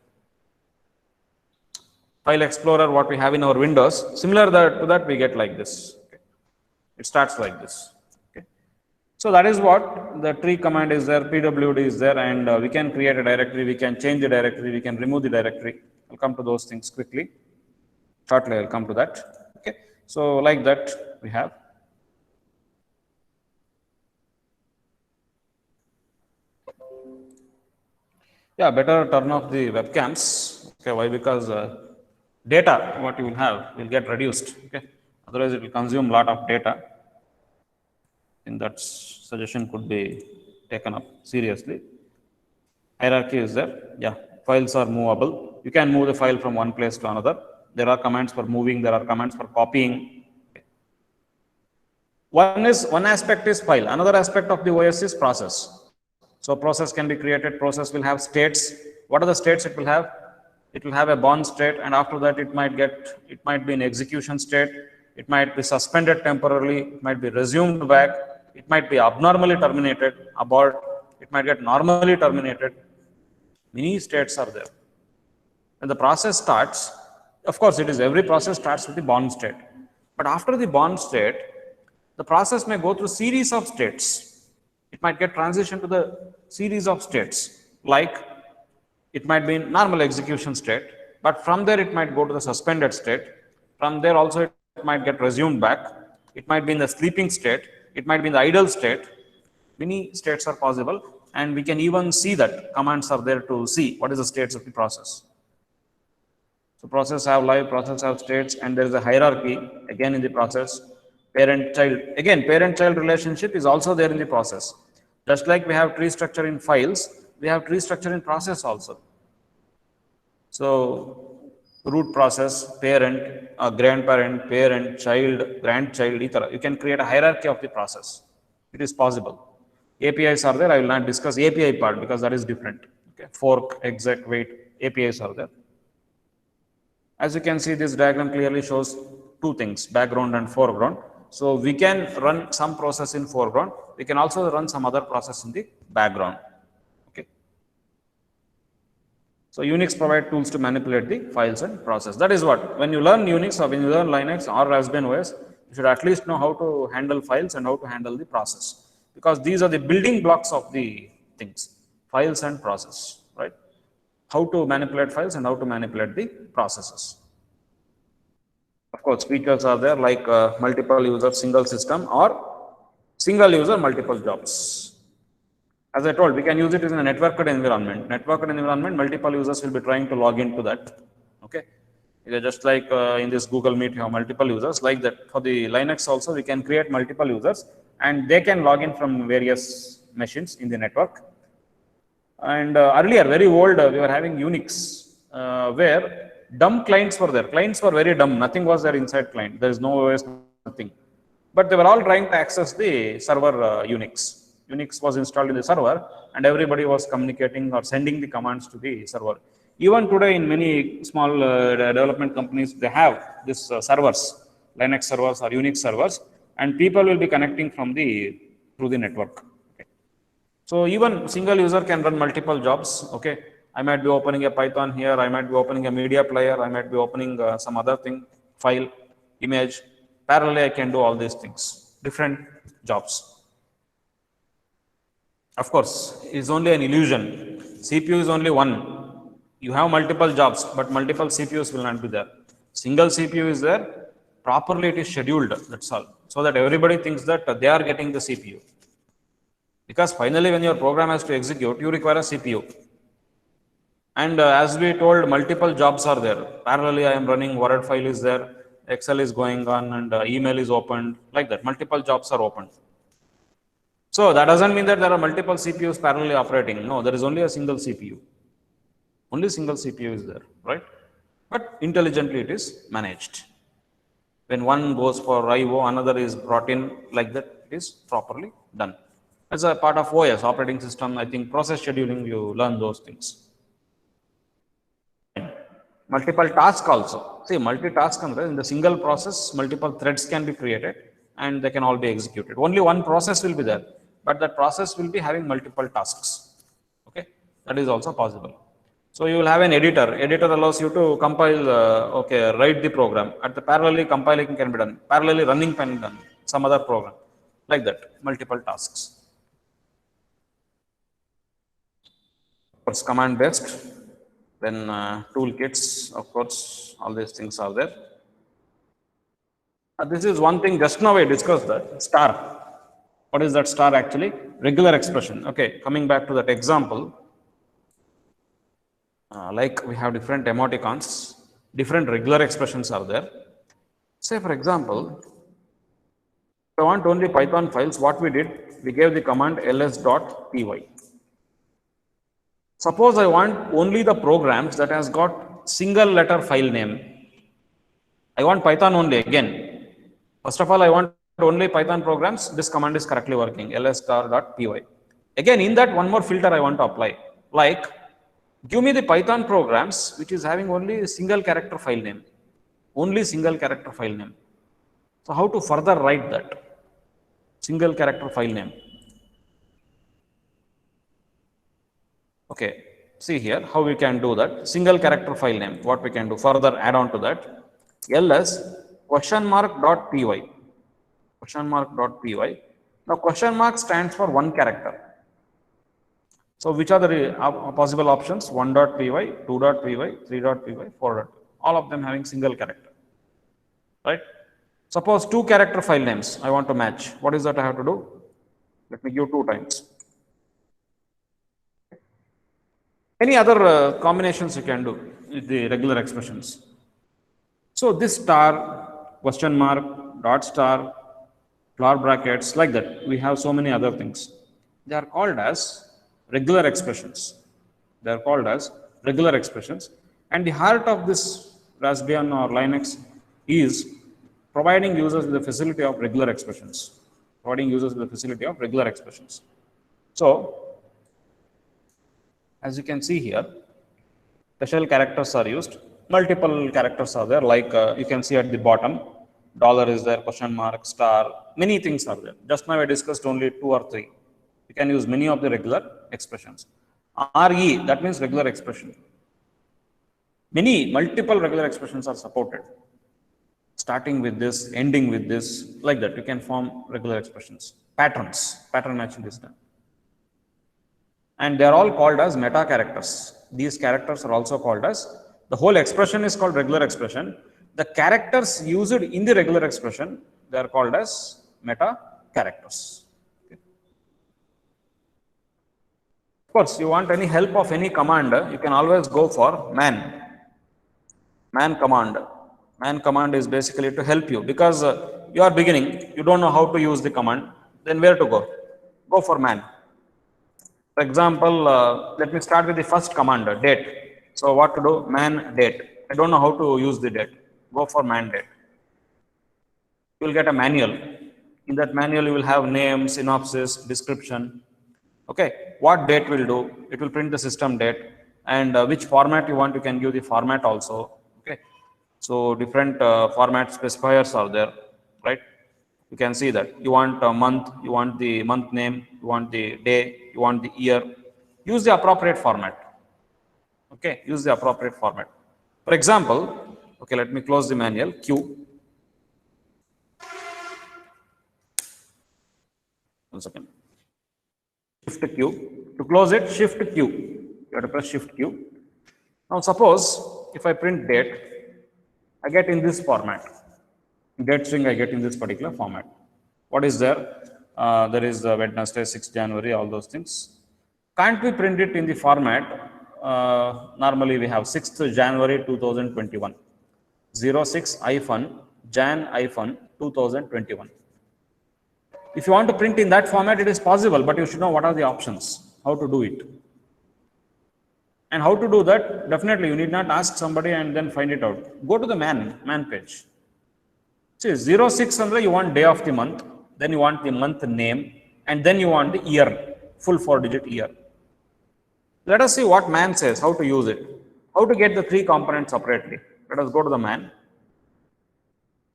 File Explorer, what we have in our Windows, similar to that we get like this. Okay. It starts like this. Okay. So that is what the tree command is there, pwd is there, and we can create a directory, we can change the directory, we can remove the directory. I'll come to those things quickly. Shortly I'll come to that. Okay. So like that we have. Yeah, better turn off the webcams. Okay, why? Because data, what you will have, will get reduced. Okay, otherwise it will consume a lot of data. And that suggestion could be taken up seriously. Hierarchy is there. Yeah, files are movable. You can move the file from one place to another. There are commands for moving. There are commands for copying. Okay. One aspect is file. Another aspect of the OS is process. So process can be created. Process will have states. What are the states it will have? It will have a bound state, and after that it might be in execution state. It might be suspended temporarily. It might be resumed back. It might be abnormally terminated, abort. It might get normally terminated. Many states are there. When the process starts, of course, every process starts with the bound state. But after the bound state, the process may go through series of states. It might get transition to the series of states, like it might be in normal execution state, but from there it might go to the suspended state. From there also it might get resumed back. It might be in the sleeping state. It might be in the idle state. Many states are possible, and we can even see that commands are there to see what is the states of the process. So process have live, process have states, and there is a hierarchy again in the process. Parent-child, again, parent-child relationship is also there in the process. Just like we have tree structure in files, we have tree structure in process also. So root process, parent, grandparent, parent, child, grandchild, etc. You can create a hierarchy of the process. It is possible. APIs are there. I will not discuss API part because that is different. Okay. Fork, exec, wait, APIs are there. As you can see, this diagram clearly shows two things, background and foreground. So we can run some process in foreground. We can also run some other process in the background. Okay. So Unix provide tools to manipulate the files and process. That is what, when you learn Unix or when you learn Linux or Raspberry OS, you should at least know how to handle files and how to handle the process. Because these are the building blocks of the things, files and process, right? How to manipulate files and how to manipulate the processes. Of course, features are there like multiple user, single system, or single user, multiple jobs. As I told, we can use it in a networked environment. Networked environment, multiple users will be trying to log into that. Okay. Just like in this Google Meet, you have multiple users. Like that, for the Linux also, we can create multiple users and they can log in from various machines in the network. And earlier, very old, we were having Unix where dumb clients were there. Clients were very dumb. Nothing was there inside client. There is no OS, nothing. But they were all trying to access the server Unix. Unix was installed in the server and everybody was communicating or sending the commands to the server. Even today in many small development companies, they have this servers, Linux servers or Unix servers, and people will be connecting from through the network. Okay. So even single user can run multiple jobs. Okay. I might be opening a Python here. I might be opening a media player. I might be opening some other thing, file, image. Parallelly, I can do all these things, different jobs. Of course, it is only an illusion. CPU is only one. You have multiple jobs, but multiple CPUs will not be there. Single CPU is there. Properly, it is scheduled. That's all. So that everybody thinks that they are getting the CPU. Because finally, when your program has to execute, you require a CPU. And as we told, multiple jobs are there. Parallelly, I am running Word file is there, Excel is going on, and email is opened. Like that, multiple jobs are opened. So that doesn't mean that there are multiple CPUs parallelly operating. No, there is only a single CPU. Only single CPU is there, right? But intelligently it is managed. When one goes for IO, another is brought in, like that, it is properly done. As a part of OS, operating system, I think process scheduling, you learn those things. Multiple tasks also. See, multitask in the single process, multiple threads can be created and they can all be executed. Only one process will be there, but that process will be having multiple tasks. Okay, that is also possible. So you will have an editor. Editor allows you to compile, write the program. At the parallelly compiling can be done. Parallelly running can be done. Some other program. Like that, multiple tasks. Of course, command based. Then toolkits, of course, all these things are there. This is one thing, just now I discussed that, star. What is that star actually? Regular expression. Okay, coming back to that example. Like we have different emoticons, different regular expressions are there. Say for example, if I want only Python files, what we did, we gave the command ls.py. Suppose I want only the programs that has got single letter file name. I want Python only again. First of all, I want only Python programs, this command is correctly working, ls_star.py. Again, in that one more filter I want to apply, like give me the Python programs which is having only single character file name, only single character file name. So how to further write that single character file name? Okay, see here how we can do that single character file name. What we can do further add on to that, ls question mark.py, question mark.py. Now question mark stands for one character. So which are the possible options? 1.py, 2.py, 3.py, 4.py. All of them having single character, right? Suppose two character file names I want to match. What is that I have to do? Let me give 2 times. Any other combinations you can do with the regular expressions. So this star, question mark, dot star, flower brackets, like that. We have so many other things. They are called as regular expressions. They are called as regular expressions. And the heart of this Raspbian or Linux is providing users with the facility of regular expressions. Providing users with the facility of regular expressions. So, as you can see here, special characters are used. Multiple characters are there, like you can see at the bottom, dollar is there, question mark, star, many things are there. Just now I discussed only 2 or 3. You can use many of the regular expressions. RE, that means regular expression. Many, multiple regular expressions are supported. Starting with this, ending with this, like that, you can form regular expressions. Patterns, pattern matching is done. And they are all called as meta characters. These characters are also called as, the whole expression is called regular expression. The characters used in the regular expression, they are called as meta characters. Okay. Of course, you want any help of any command, you can always go for man. Man command. Man command is basically to help you, because you are beginning, you don't know how to use the command, then where to go? Go for man. For example, let me start with the first command, date. So what to do? Man date. I don't know how to use the date. Go for man date. You will get a manual. In that manual, you will have name, synopsis, description. Okay, what date will do? It will print the system date, and which format you want, you can give the format also. Okay, so different format specifiers are there, right? You can see that you want a month, you want the month name, you want the day, you want the year. Use the appropriate format. Okay, use the appropriate format. For example, okay, let me close the manual. Q. 1 second. Shift Q. To close it, Shift Q. You have to press Shift Q. Now, suppose if I print date, I get in this format. Date string I get in this particular format. What is there? There is Wednesday, 6th January, all those things. Can't we print it in the format? Normally we have 6th January 2021. 06-Jan-2021. If you want to print in that format, it is possible, but you should know what are the options, how to do it. And how to do that, definitely you need not ask somebody and then find it out. Go to the man page. See, 06 andre you want day of the month, then you want the month name, and then you want the year, full 4-digit year. Let us see what man says, how to use it, how to get the 3 components separately. Let us go to the man.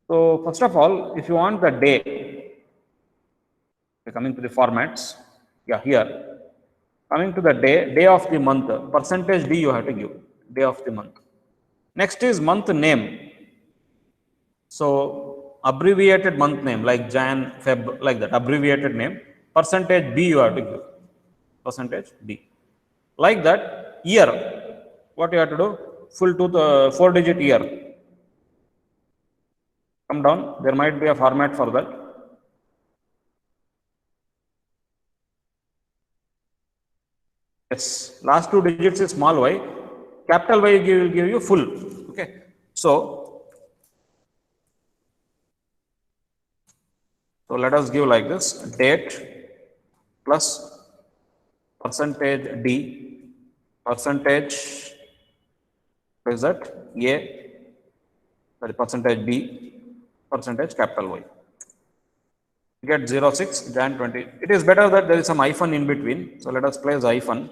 So first of all, if you want the day, coming to the formats, yeah, here. Coming to the day of the month, percentage D you have to give, day of the month. Next is month name. So abbreviated month name like Jan, Feb, like that, abbreviated name. Percentage B you have to give, percentage B. Like that, year, what you have to do? Full to the 4-digit year. Come down, there might be a format for that. Yes, last 2 digits is small y, capital Y will give you full. Okay, so let us give like this, date plus percentage D, percentage, what is that? A, sorry, percentage B, percentage capital Y. get 06 Jan 20. It is better that there is some hyphen in between. So let us place hyphen.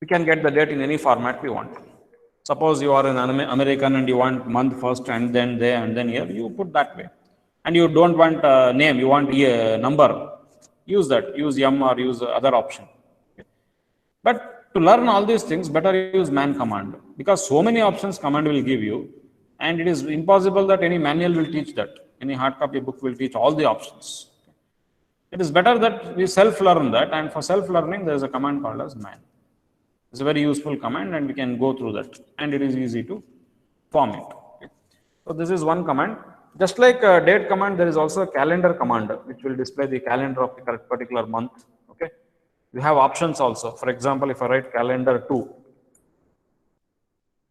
We can get the date in any format we want. Suppose you are an American and you want month first and then day and then year, you put that way. And you don't want name, you want a number. Use that, use M or use other option. Okay. But to learn all these things, better use man command, because so many options command will give you, and it is impossible that any manual will teach that. Any hard copy book will teach all the options. It is better that we self-learn that, and for self-learning, there is a command called as man. It's a very useful command and we can go through that, and it is easy to form it. Okay. So this is one command. Just like a date command, there is also a calendar command which will display the calendar of the correct particular month. Okay. We have options also. For example, if I write calendar 2,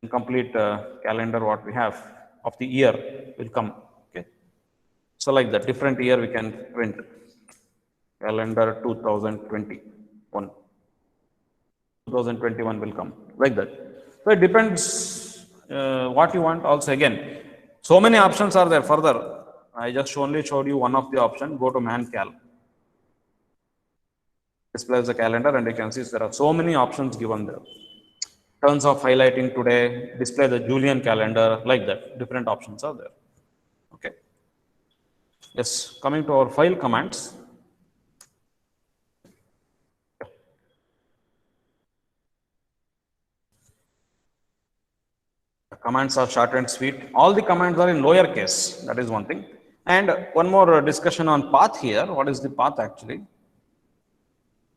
complete calendar what we have of the year will come. Okay. So like that, different year we can print. Calendar 2021. 2021 will come like that. So it depends what you want. Also again, so many options are there. Further, I just only showed you one of the option. Go to ManCal. Displays the calendar, and you can see there are so many options given there. Turns of highlighting today, display the Julian calendar, like that. Different options are there. Okay. Yes, coming to our file commands. Commands are short and sweet. All the commands are in lower case. That is one thing. And one more discussion on path here. What is the path actually?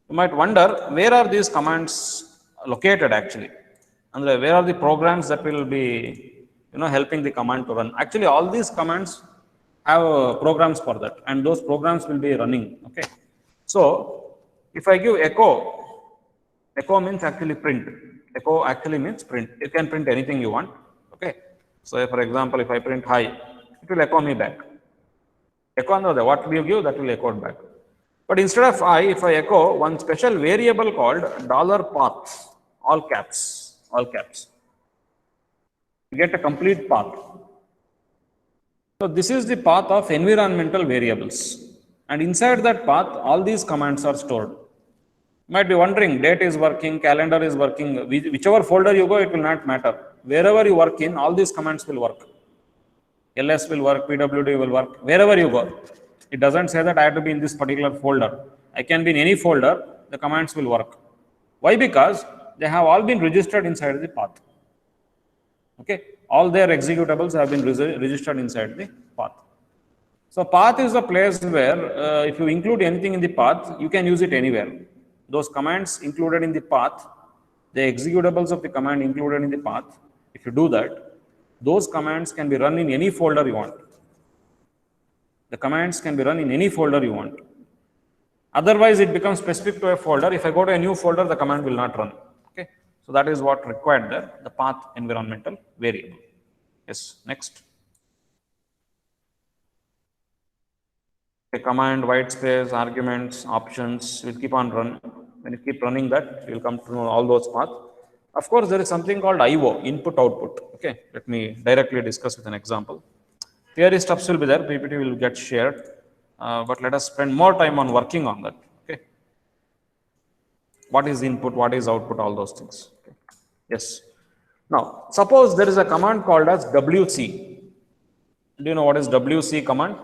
You might wonder, where are these commands located actually? And where are the programs that will be, helping the command to run? Actually, all these commands have programs for that, and those programs will be running. Okay. So if I give echo means actually print. Echo actually means print. You can print anything you want. Okay. So for example, if I print hi, it will echo me back. Echo another, what you give, that will echo back. But instead of I, if I echo one special variable called $path, all caps, you get a complete path. So this is the path of environmental variables. And inside that path, all these commands are stored. You might be wondering, date is working, calendar is working, whichever folder you go, it will not matter. Wherever you work in, all these commands will work. LS will work, PWD will work, wherever you go. It doesn't say that I have to be in this particular folder. I can be in any folder, the commands will work. Why? Because they have all been registered inside the path. Okay, all their executables have been registered inside the path. So path is the place where if you include anything in the path, you can use it anywhere. Those commands included in the path, the executables of the command included in the path, if you do that, those commands can be run in any folder you want. The commands can be run in any folder you want. Otherwise, it becomes specific to a folder. If I go to a new folder, the command will not run. Okay, so that is what required there, the path environmental variable. Yes, next. A command, white space, arguments, options will keep on running. When you keep running that, you will come to know all those paths. Of course, there is something called IO, input output. Okay, let me directly discuss with an example. Theory stuffs will be there, PPT will get shared, but let us spend more time on working on that. Okay, what is input, what is output, all those things. Okay. Yes. Now, suppose there is a command called as WC. Do you know what is WC command?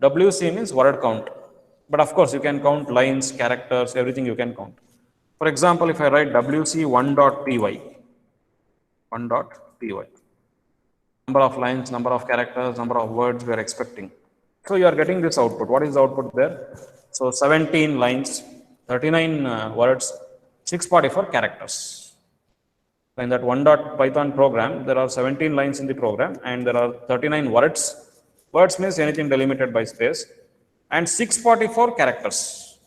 WC means word count, but of course you can count lines, characters, everything you can count. For example, if I write WC 1.py, number of lines, number of characters, number of words we are expecting. So you are getting this output. What is the output there? So 17 lines, 39 words, 644 characters. So in that one.python program, there are 17 lines in the program and there are 39 words. Words means anything delimited by space, and 644 characters.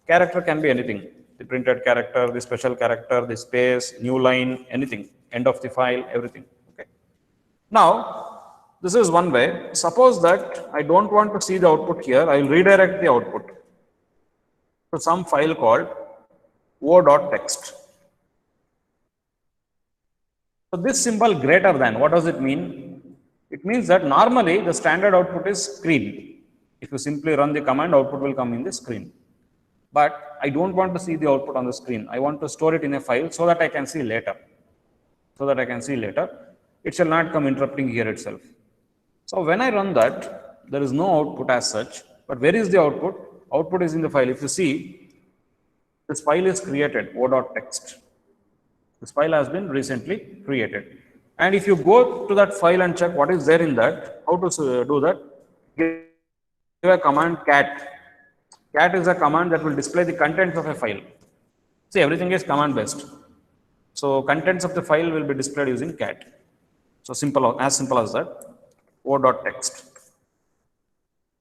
Character can be anything. The printed character, the special character, the space, new line, anything. End of the file, everything. Okay. Now, this is one way. Suppose that I don't want to see the output here. I will redirect the output to some file called o.text. So this symbol greater than, what does it mean? It means that normally the standard output is screen. If you simply run the command, output will come in the screen. But I don't want to see the output on the screen. I want to store it in a file so that I can see later. It shall not come interrupting here itself. So when I run that, there is no output as such. But where is the output? Output is in the file. If you see, this file is created, o.text. This file has been recently created. And if you go to that file and check what is there in that, how to do that? Give a command cat. Cat is a command that will display the contents of a file. See, everything is command based. So contents of the file will be displayed using cat. So simple, as simple as that, o.text.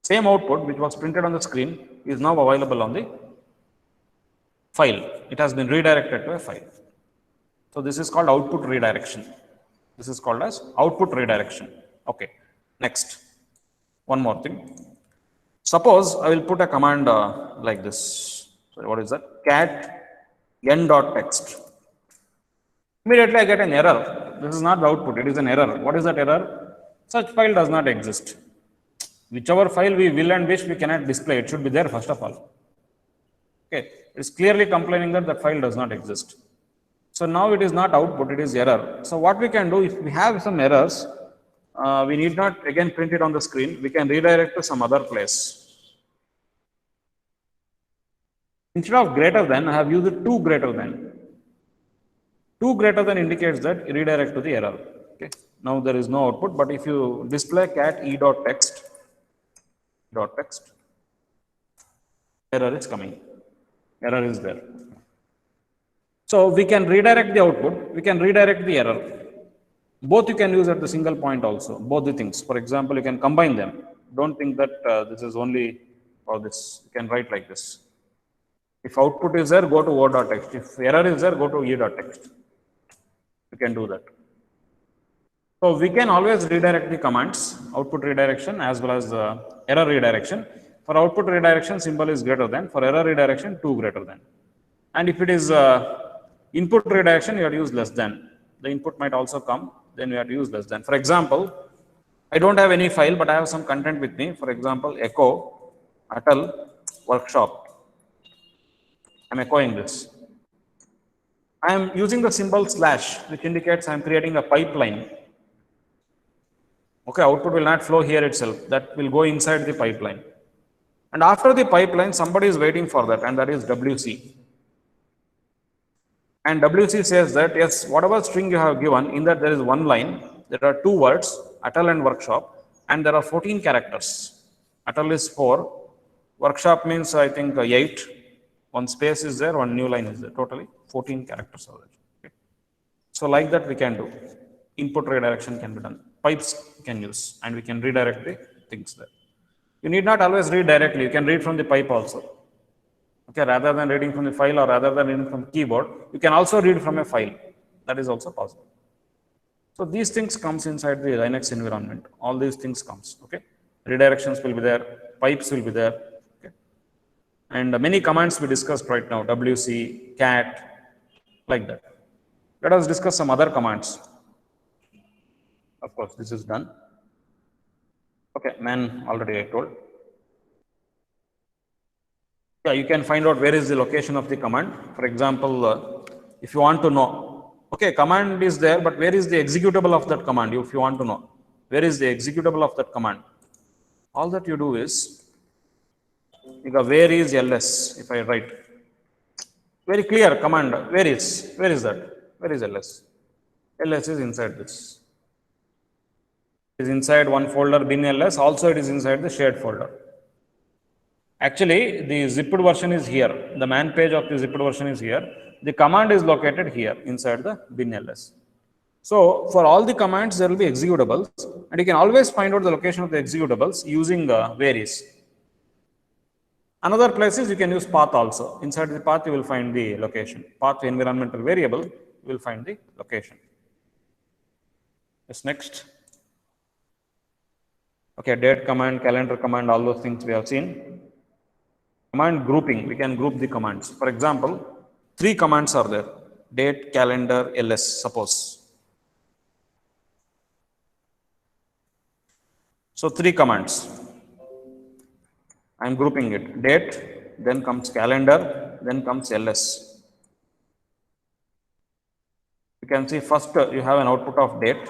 Same output which was printed on the screen is now available on the file. It has been redirected to a file. So this is called output redirection. This is called as output redirection. Okay. Next, one more thing. Suppose I will put a command like this. So what is that? Cat n.text. Immediately I get an error. This is not the output, it is an error. What is that error? Such file does not exist. Whichever file we will and wish, we cannot display. It should be there first of all. Okay, it is clearly complaining that the file does not exist. So now it is not output, it is error. So what we can do, if we have some errors, we need not again print it on the screen. We can redirect to some other place. Instead of greater than, I have used 2 greater than. 2 greater than indicates that redirect to the error. Okay. Now there is no output, but if you display cat e.text, error is coming. Error is there. So we can redirect the output, we can redirect the error. Both you can use at the single point also, both the things. For example, you can combine them. Don't think that this is only for this. You can write like this. If output is there, go to o.text. If error is there, go to e.text. You can do that. So we can always redirect the commands, output redirection as well as error redirection. For output redirection, symbol is greater than. For error redirection, 2 greater than. And if it is input redirection, you have to use less than. The input might also come, then you have to use less than. For example, I don't have any file, but I have some content with me. For example, echo Atal workshop. I'm echoing this. I am using the symbol slash, which indicates I am creating a pipeline. Okay, output will not flow here itself. That will go inside the pipeline. And after the pipeline, somebody is waiting for that, and that is WC. And WC says that, yes, whatever string you have given, in that there is one line, there are 2 words, Atal and workshop, and there are 14 characters. Atal is 4, workshop means I think 8, 1 space is there, 1 new line is there, totally 14 characters are there. Okay. So like that we can do. Input redirection can be done. Pipes we can use, and we can redirect the things there. You need not always read directly, you can read from the pipe also. Okay, rather than reading from the file or rather than reading from the keyboard, you can also read from a file. That is also possible. So these things comes inside the Linux environment. All these things comes. Okay, redirections will be there, pipes will be there. Okay, and many commands we discussed right now. WC, cat, like that. Let us discuss some other commands. Of course, this is done. Okay, man already I told. Yeah, you can find out where is the location of the command. For example, if you want to know, okay, command is there, but where is the executable of that command? If you want to know, where is the executable of that command? All that you do is, where is ls, if I write, very clear command, where is that? Where is ls? Ls is inside this. It is inside one folder bin ls, also it is inside the shared folder. Actually, the zipped version is here. The man page of the zipped version is here. The command is located here inside the bin ls. So for all the commands, there will be executables, and you can always find out the location of the executables using where is. Another place is you can use path also. Inside the path, you will find the location. Path environmental variable, you will find the location. Yes, next. Okay, date command, calendar command, all those things we have seen. Command grouping, we can group the commands. For example, 3 commands are there. Date, calendar, ls, suppose. So 3 commands. I am grouping it. Date, then comes calendar, then comes ls. You can see first you have an output of date,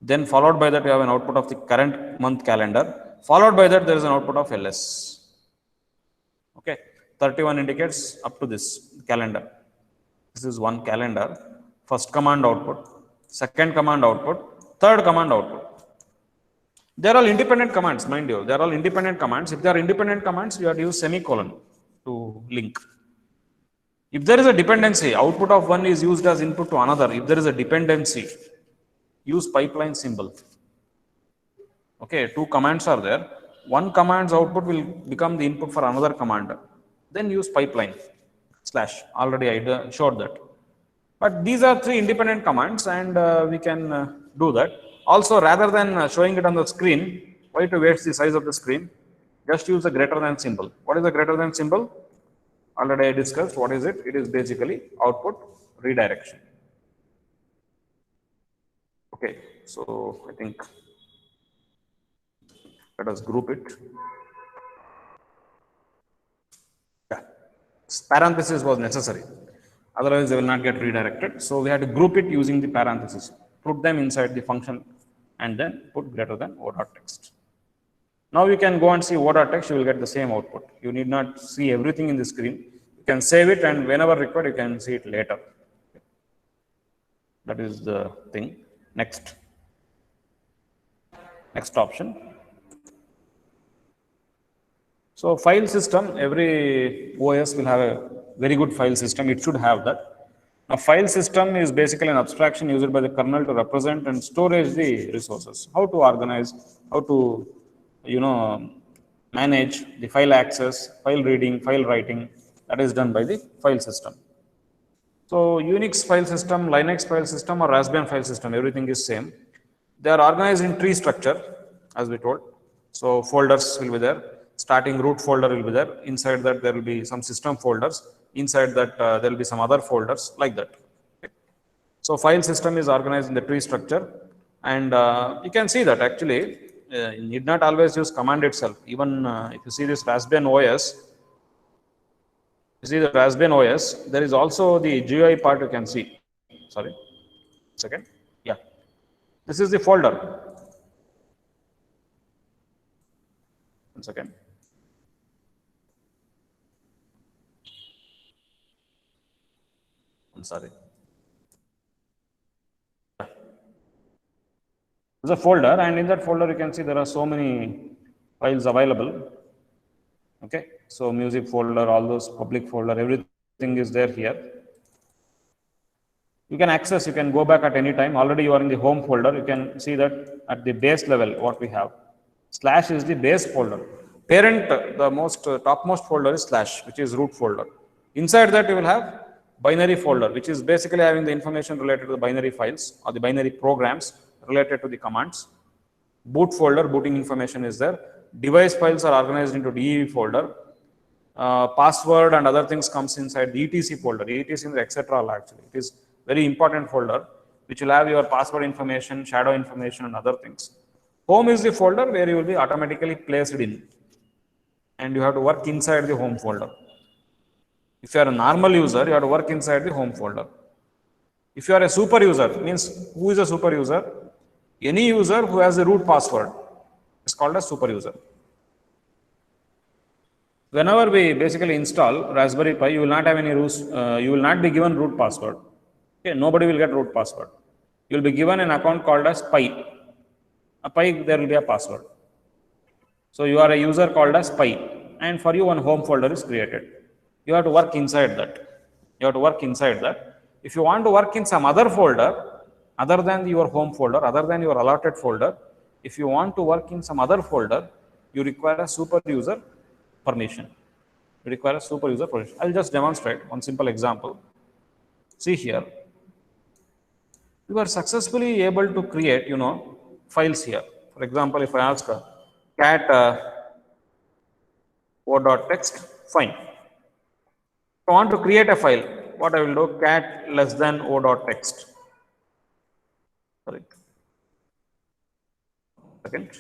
then followed by that you have an output of the current month calendar, followed by that there is an output of ls. Okay, 31 indicates up to this calendar. This is one calendar, first command output, second command output, third command output. They are all independent commands, mind you. They are all independent commands. If they are independent commands, you have to use semicolon to link. If there is a dependency, output of one is used as input to another. If there is a dependency, use pipeline symbol. Okay, 2 commands are there. One command's output will become the input for another command. Then use pipeline slash. Already I showed that. But these are 3 independent commands, and we can do that. Also, rather than showing it on the screen, why to waste the size of the screen? Just use the greater than symbol. What is the greater than symbol? Already I discussed. What is it? It is basically output redirection. Okay, so I think let us group it. Yeah, parenthesis was necessary. Otherwise, they will not get redirected. So we had to group it using the parentheses. Put them inside the function and then put greater than o.text. Now you can go and see o.text, you will get the same output. You need not see everything in the screen. You can save it, and whenever required, you can see it later. That is the thing. Next option. So file system, every OS will have a very good file system. It should have that. A file system is basically an abstraction used by the kernel to represent and storage the resources. How to organize, how to, manage the file access, file reading, file writing, that is done by the file system. So Unix file system, Linux file system, or Raspbian file system, everything is same. They are organized in tree structure, as we told. So folders will be there. Starting root folder will be there. Inside that there will be some system folders. Inside that there will be some other folders, like that. Okay. So file system is organized in the tree structure, and you can see that actually you need not always use command itself. Even if you see this Raspbian OS, there is also the GUI part you can see. Sorry, second. Yeah, this is the folder. One second. I'm sorry. There's a folder, and in that folder you can see there are so many files available. Okay, so music folder, all those public folder, everything is there here. You can access, you can go back at any time. Already you are in the home folder. You can see that at the base level what we have. Slash is the base folder. Parent, the topmost folder is slash, which is root folder. Inside that you will have binary folder, which is basically having the information related to the binary files or the binary programs related to the commands. Boot folder, booting information is there. Device files are organized into DEV folder. Password and other things comes inside the etc folder. etc is etc. Actually, it is very important folder which will have your password information, shadow information, and other things. Home is the folder where you will be automatically placed in, and you have to work inside the home folder. If you are a normal user, you have to work inside the home folder. If you are a super user, means who is a super user? Any user who has a root password is called a super user. Whenever we basically install Raspberry Pi, you will not have any rules. You will not be given root password. Okay, nobody will get root password. You will be given an account called as Pi. A Pi, there will be a password. So you are a user called as Pi, and for you one home folder is created. You have to work inside that. If you want to work in some other folder other than your home folder, other than your allotted folder, if you want to work in some other folder, you require a super user permission. I'll just demonstrate one simple example. See here, you are successfully able to create, files here. For example, if I ask cat o.text, fine. If I want to create a file, what I will do, cat less than o.text. Sorry. Second.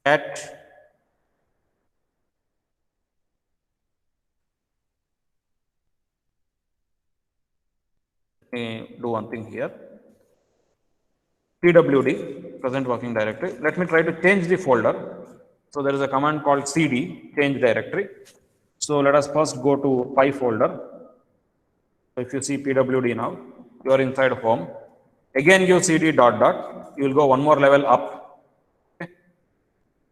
get do one thing here. PWD, present working directory. Let me try to change the folder. So there is a command called cd, change directory. So let us first go to Py folder. So if you see PWD now, you are inside home. Again, give cd dot dot. You will go one more level up. Okay.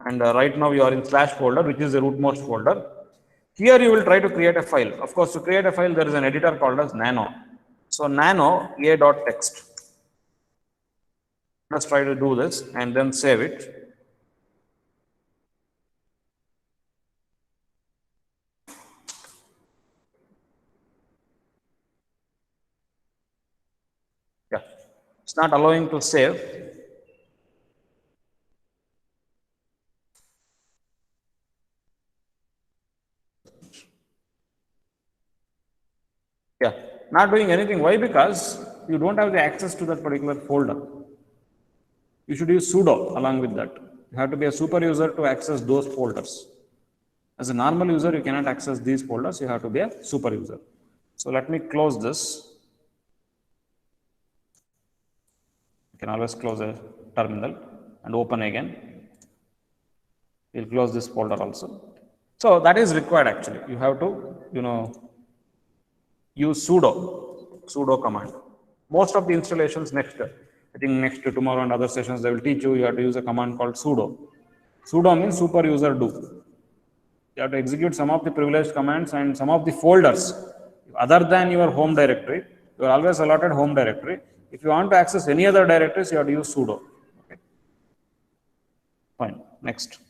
And right now you are in slash folder, which is the rootmost folder. Here you will try to create a file. Of course, to create a file, there is an editor called as nano. So nano a.text. Let's try to do this and then save it. Yeah, it's not allowing to save. Yeah, not doing anything. Why? Because you don't have the access to that particular folder. You should use sudo along with that. You have to be a super user to access those folders. As a normal user, you cannot access these folders. You have to be a super user. So let me close this. You can always close a terminal and open again. We'll close this folder also. So that is required actually. You have to, use sudo command. Most of the installations next, I think next to tomorrow and other sessions, they will teach you have to use a command called sudo. Sudo means super user do. You have to execute some of the privileged commands and some of the folders other than your home directory. You are always allotted home directory. If you want to access any other directories, you have to use sudo. Okay. Fine. Next.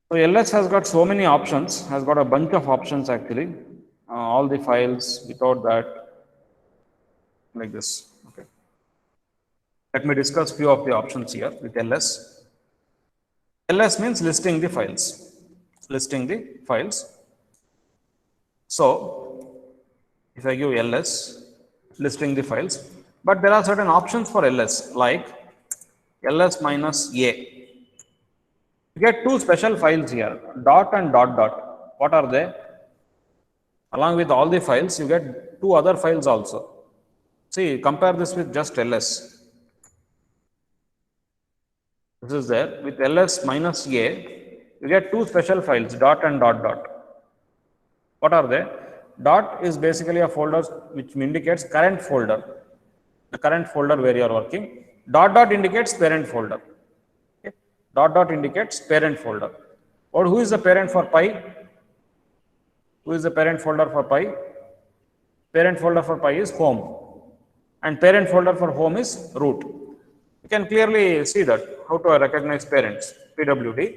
So ls has got so many options, has got a bunch of options actually. All the files without that, like this. Okay. Let me discuss few of the options here with ls. ls means listing the files. Listing the files. So if I give ls, listing the files, but there are certain options for ls like ls minus a. You get two special files here, dot and dot dot. What are they? Along with all the files, you get two other files also. See, compare this with just ls. This is there. With ls minus a, you get two special files, dot and dot dot. What are they? Dot is basically a folder which indicates current folder, the current folder where you are working. Dot dot indicates parent folder. Okay. Dot dot indicates parent folder. Or who is the parent for Py? Who is the parent folder for Py? Parent folder for Py is home. And parent folder for home is root. You can clearly see that, how to recognize parents, PWD.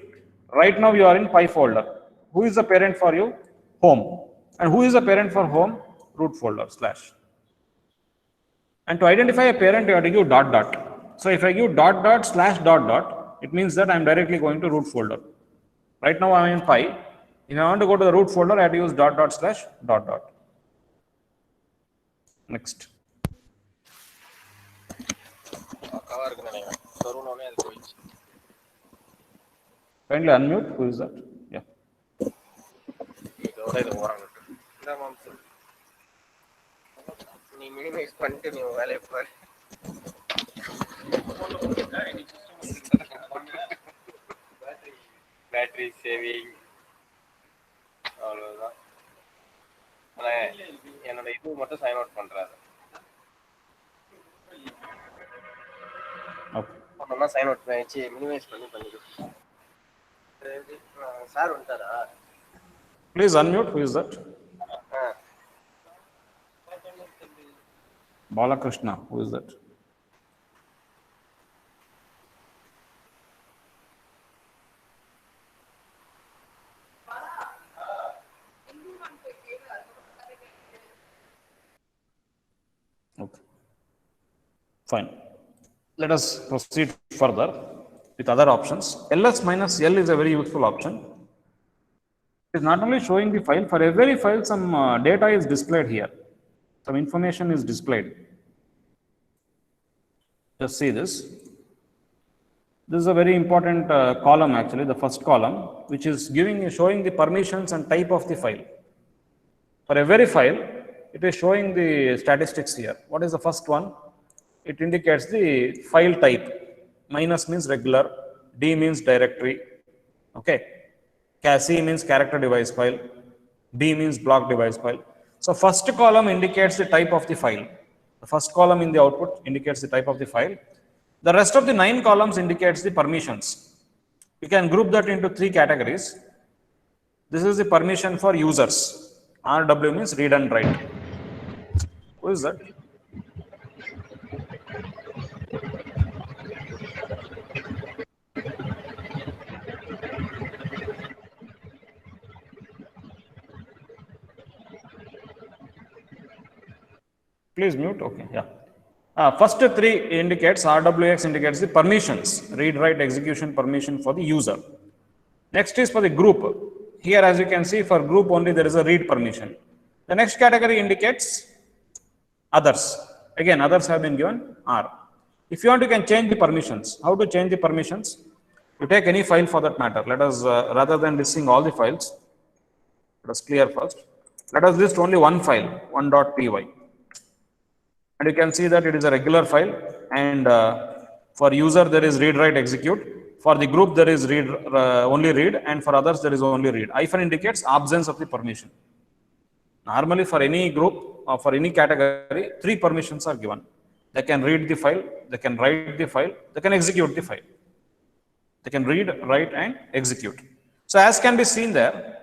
Right now you are in Py folder. Who is the parent for you? Home. And who is the parent for home? Root folder slash. And to identify a parent, you have to give dot dot. So if I give dot dot slash dot dot, it means that I am directly going to root folder. Right now I am in Py. If I want to go to the root folder, I have to use dot dot slash dot dot. Next. Kindly unmute. Who is that? Yeah. Battery saving. அவ்வளவுதான். என்னோட இது மட்டும் sign out பண்றாரு. ஒன்னா sign out பண்ணி minimise பண்ணிக்கலாம். Sir வந்துட்டாரா? Please unmute. Who is that? Balakrishna. Who is that? Okay. Fine. Let us proceed further with other options. ls minus l is a very useful option. It is not only showing the file, for every file some data is displayed here. Some information is displayed. Just see this. This is a very important column actually, the first column, which is showing the permissions and type of the file. For every file, it is showing the statistics here. What is the first one? It indicates the file type. Minus means regular, D means directory, okay. C means character device file, B means block device file. So first column indicates the type of the file. The first column in the output indicates the type of the file. The rest of the 9 columns indicates the permissions. You can group that into 3 categories. This is the permission for users. RW means read and write. Who is that? Please mute. Okay, yeah. First 3 indicates, RWX indicates the permissions, read, write, execution permission for the user. Next is for the group. Here, as you can see, for group only there is a read permission. The next category indicates others. Again, others have been given R. If you want, you can change the permissions. How to change the permissions? You take any file for that matter. Let us, rather than listing all the files, let us clear first. Let us list only one file, 1.py. And you can see that it is a regular file, and for user there is read, write, execute. For the group there is read, only read, and for others there is only read. Hyphen indicates absence of the permission. Normally for any group or for any category, 3 permissions are given. They can read the file, they can write the file, they can execute the file. They can read, write, and execute. So as can be seen there,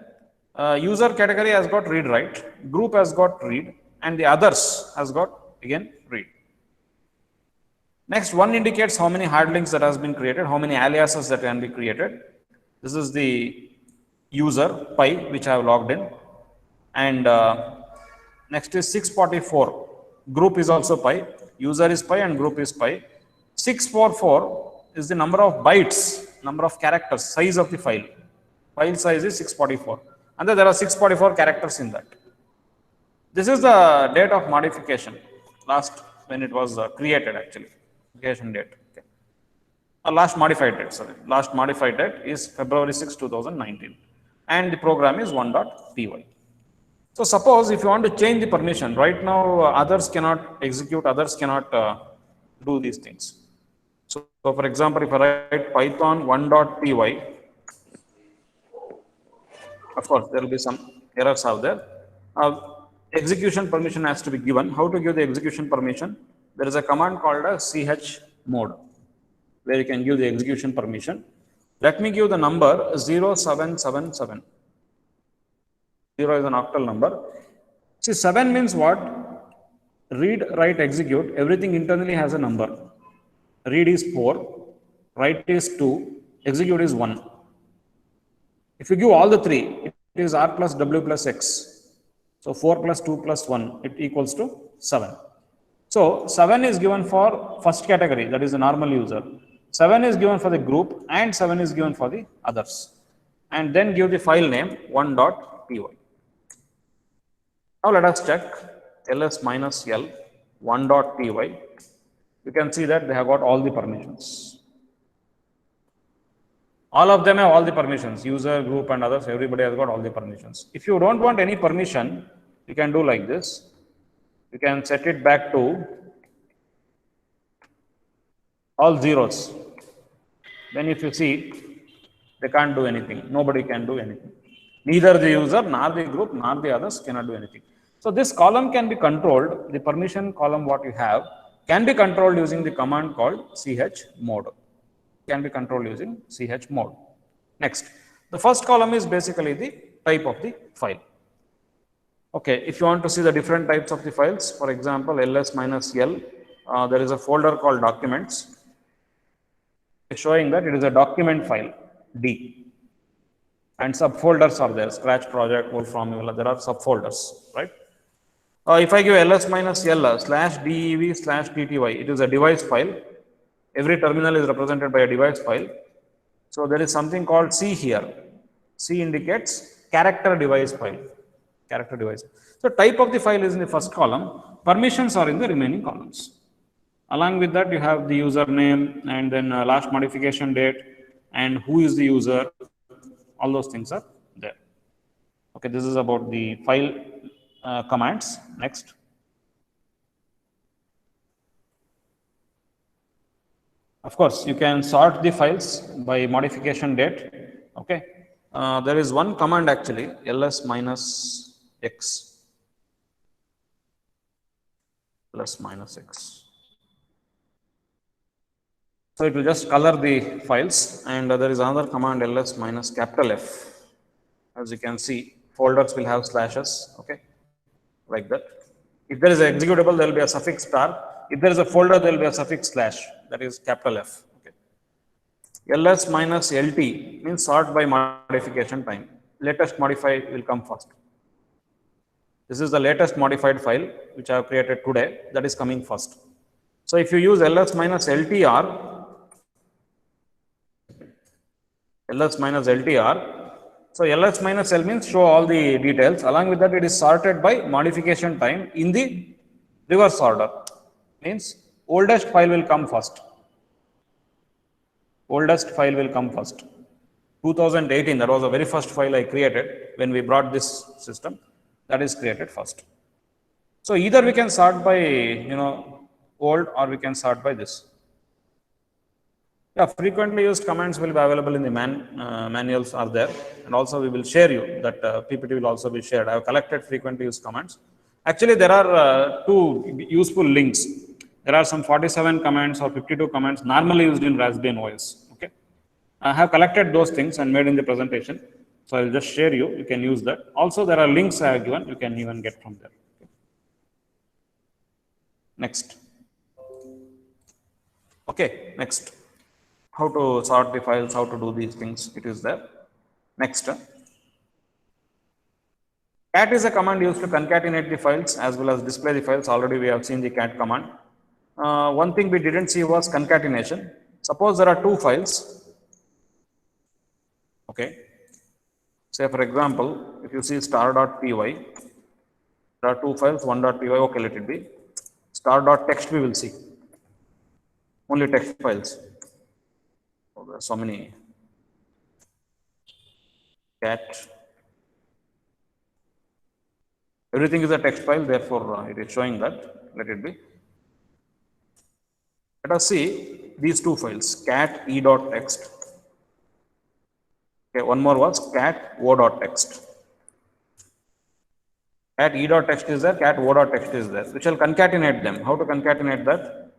user category has got read, write, group has got read, and the others has got again read. Next, 1 indicates how many hard links that has been created, how many aliases that can be created. This is the user pi which I have logged in, and next is 644. Group is also pi, user is pi, and group is pi. 644 is the number of bytes, number of characters, size of the file. File size is 644, and then there are 644 characters in that. This is the date of modification, last when it was created actually, creation date. Okay. Last modified date, sorry. Last modified date is February 6, 2019. And the program is 1.py. So suppose if you want to change the permission, right now others cannot execute, others cannot do these things. So for example, if I write Python 1.py, of course there will be some errors out there. Execution permission has to be given. How to give the execution permission? There is a command called a chmod, where you can give the execution permission. Let me give the number 0777. 0 is an octal number. See, 7 means what? Read, write, execute. Everything internally has a number. Read is 4, write is 2, execute is 1. If you give all the 3, it is R plus W plus X. So 4 plus 2 plus 1, it equals to 7. So 7 is given for first category, that is the normal user. 7 is given for the group, and 7 is given for the others. And then give the file name 1.py. Now let us check ls-l 1.py. You can see that they have got all the permissions. All of them have all the permissions, user, group, and others, everybody has got all the permissions. If you don't want any permission, you can do like this. You can set it back to all zeros. Then if you see, they can't do anything. Nobody can do anything. Neither the user, nor the group, nor the others cannot do anything. So this column can be controlled, the permission column what you have can be controlled using the command called chmod. Can be controlled using chmod. Next, the first column is basically the type of the file. Okay, if you want to see the different types of the files, for example, ls-l, there is a folder called documents, showing that it is a document file, D. And subfolders are there, Scratch project, Wolfram, there are subfolders, right? If I give ls-l/dev/tty, it is a device file. Every terminal is represented by a device file. So there is something called C here. C indicates character device file. Character device. So type of the file is in the first column. Permissions are in the remaining columns. Along with that, you have the username and then last modification date and who is the user. All those things are there. Okay, this is about the file commands. Next. Of course, you can sort the files by modification date. Okay, there is one command actually, ls minus x, ls minus x. So it will just color the files, and there is another command ls minus capital F. As you can see, folders will have slashes. Okay, like that. If there is an executable, there will be a suffix star. If there is a folder, there will be a suffix slash, that is capital F. Okay. ls minus lt means sort by modification time. Latest modified will come first. This is the latest modified file which I have created today, that is coming first. So if you use ls minus ltr, so ls minus l means show all the details. Along with that, it is sorted by modification time in the reverse order. Means oldest file will come first. Oldest file will come first. 2018, that was the very first file I created when we brought this system. That is created first. So either we can sort by old, or we can sort by this. Yeah, frequently used commands will be available in the manuals are there, and also we will share you that PPT will also be shared. I have collected frequently used commands. Actually, there are two useful links. There are some 47 commands or 52 commands normally used in Raspbian OS. Okay, I have collected those things and made in the presentation. So I will just share you. You can use that. Also, there are links I have given. You can even get from there. Okay. Next. Okay, next. How to sort the files, how to do these things, it is there. Next. Cat is a command used to concatenate the files as well as display the files. Already we have seen the cat command. One thing we didn't see was concatenation. Suppose there are two files. Okay. Say for example, if you see star.py, there are two files, one.py, okay, let it be. Star.txt we will see. Only text files. Oh, there are so many. Cat. Everything is a text file, therefore it is showing that. Let it be. Let us see these two files, cat e.txt. Okay, one more was cat o.txt. Cat e.txt is there, cat o.txt is there. We shall concatenate them. How to concatenate that?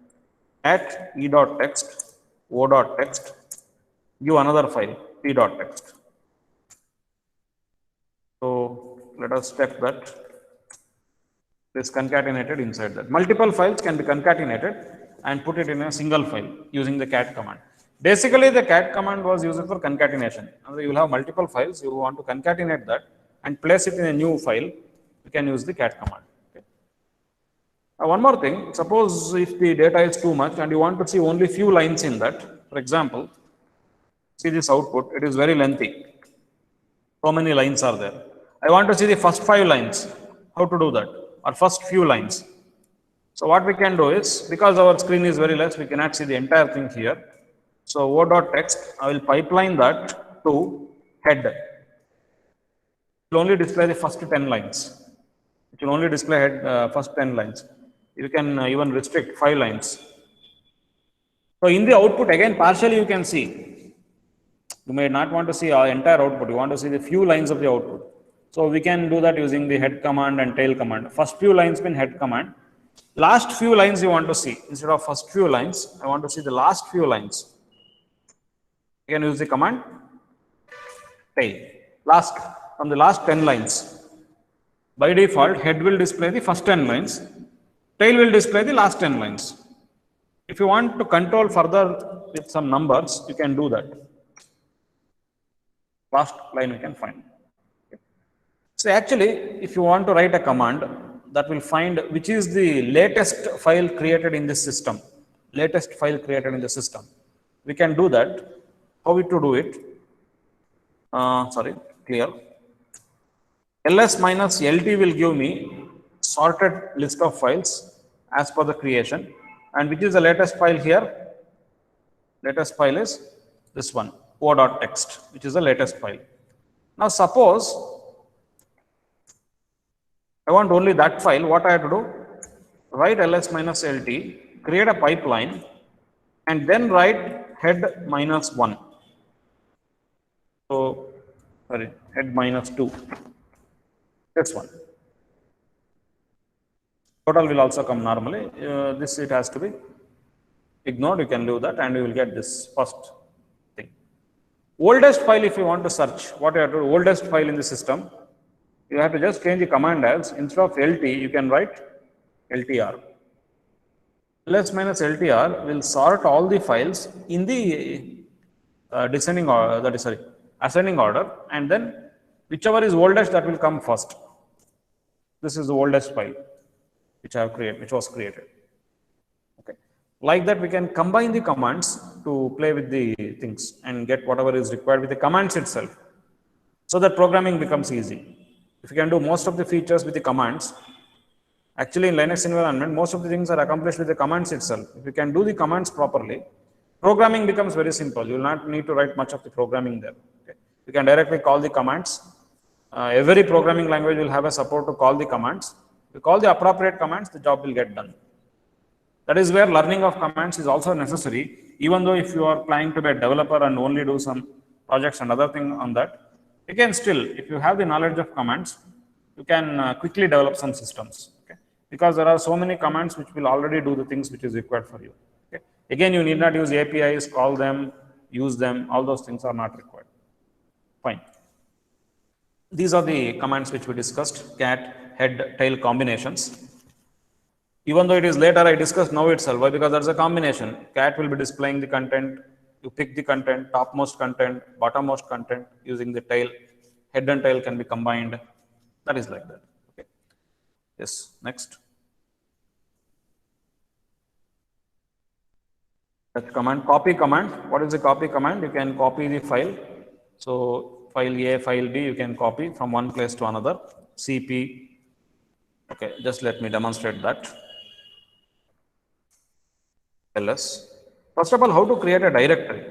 Cat e.txt, o.txt, give another file, p.txt. So let us check that. It is concatenated inside that. Multiple files can be concatenated and put it in a single file using the cat command. Basically, the cat command was used for concatenation. You will have multiple files, you want to concatenate that and place it in a new file, you can use the cat command. Okay. One more thing, suppose if the data is too much and you want to see only few lines in that, for example, see this output, it is very lengthy. So many lines are there. I want to see the first 5 lines. How to do that? Or first few lines. So what we can do is, because our screen is very less, we cannot see the entire thing here. So o.txt, I will pipeline that to head. It will only display the first 10 lines. It will only display head first 10 lines. You can even restrict 5 lines. So in the output, again, partially you can see. You may not want to see our entire output. You want to see the few lines of the output. So we can do that using the head command and tail command. First few lines mean head command. Last few lines you want to see. Instead of first few lines, I want to see the last few lines. You can use the command tail. From the last 10 lines. By default, head will display the first 10 lines. Tail will display the last 10 lines. If you want to control further with some numbers, you can do that. Last line you can find. Okay. So actually, if you want to write a command that will find which is the latest file created in this system, latest file created in the system, we can do that. How to do it? Clear. ls minus lt will give me sorted list of files as per the creation, And which is the latest file here? Latest file is this one, o.text, which is the latest file. Now suppose I want only that file. What I have to do? Write ls minus lt, create a pipeline, and then write head minus 1. So, sorry, head minus 2. This one. Total will also come normally. This it has to be ignored. You can do that, and you will get this first thing. Oldest file, if you want to search, what you have to do? Oldest file in the system. You have to just change the command as, instead of LT, you can write LTR. ls minus LTR will sort all the files in the descending order, that is, sorry, ascending order, and then whichever is oldest, that will come first. This is the oldest file which I have created, which was created. Okay. Like that, we can combine the commands to play with the things and get whatever is required with the commands itself, so that programming becomes easy. If you can do most of the features with the commands, actually in Linux environment, most of the things are accomplished with the commands itself. If you can do the commands properly, programming becomes very simple. You will not need to write much of the programming there. Okay. You can directly call the commands. Every programming language will have a support to call the commands. If you call the appropriate commands, the job will get done. That is where learning of commands is also necessary, even though if you are planning to be a developer and only do some projects and other thing on that, you can still, if you have the knowledge of commands, you can quickly develop some systems. Okay? Because there are so many commands which will already do the things which is required for you. Okay? Again, you need not use APIs, call them, use them, all those things are not required. Fine. These are the commands which we discussed, cat, head, tail combinations. Even though it is later, I discussed now itself. Why? Because there's a combination. Cat will be displaying the content. You pick the content, topmost content, bottommost content using the tail. Head and tail can be combined. That is like that. Okay. Yes. Next. That command, copy command. What is the copy command? You can copy the file. So file A, file B, you can copy from one place to another. CP. Okay. Just let me demonstrate that. ls. First of all, how to create a directory?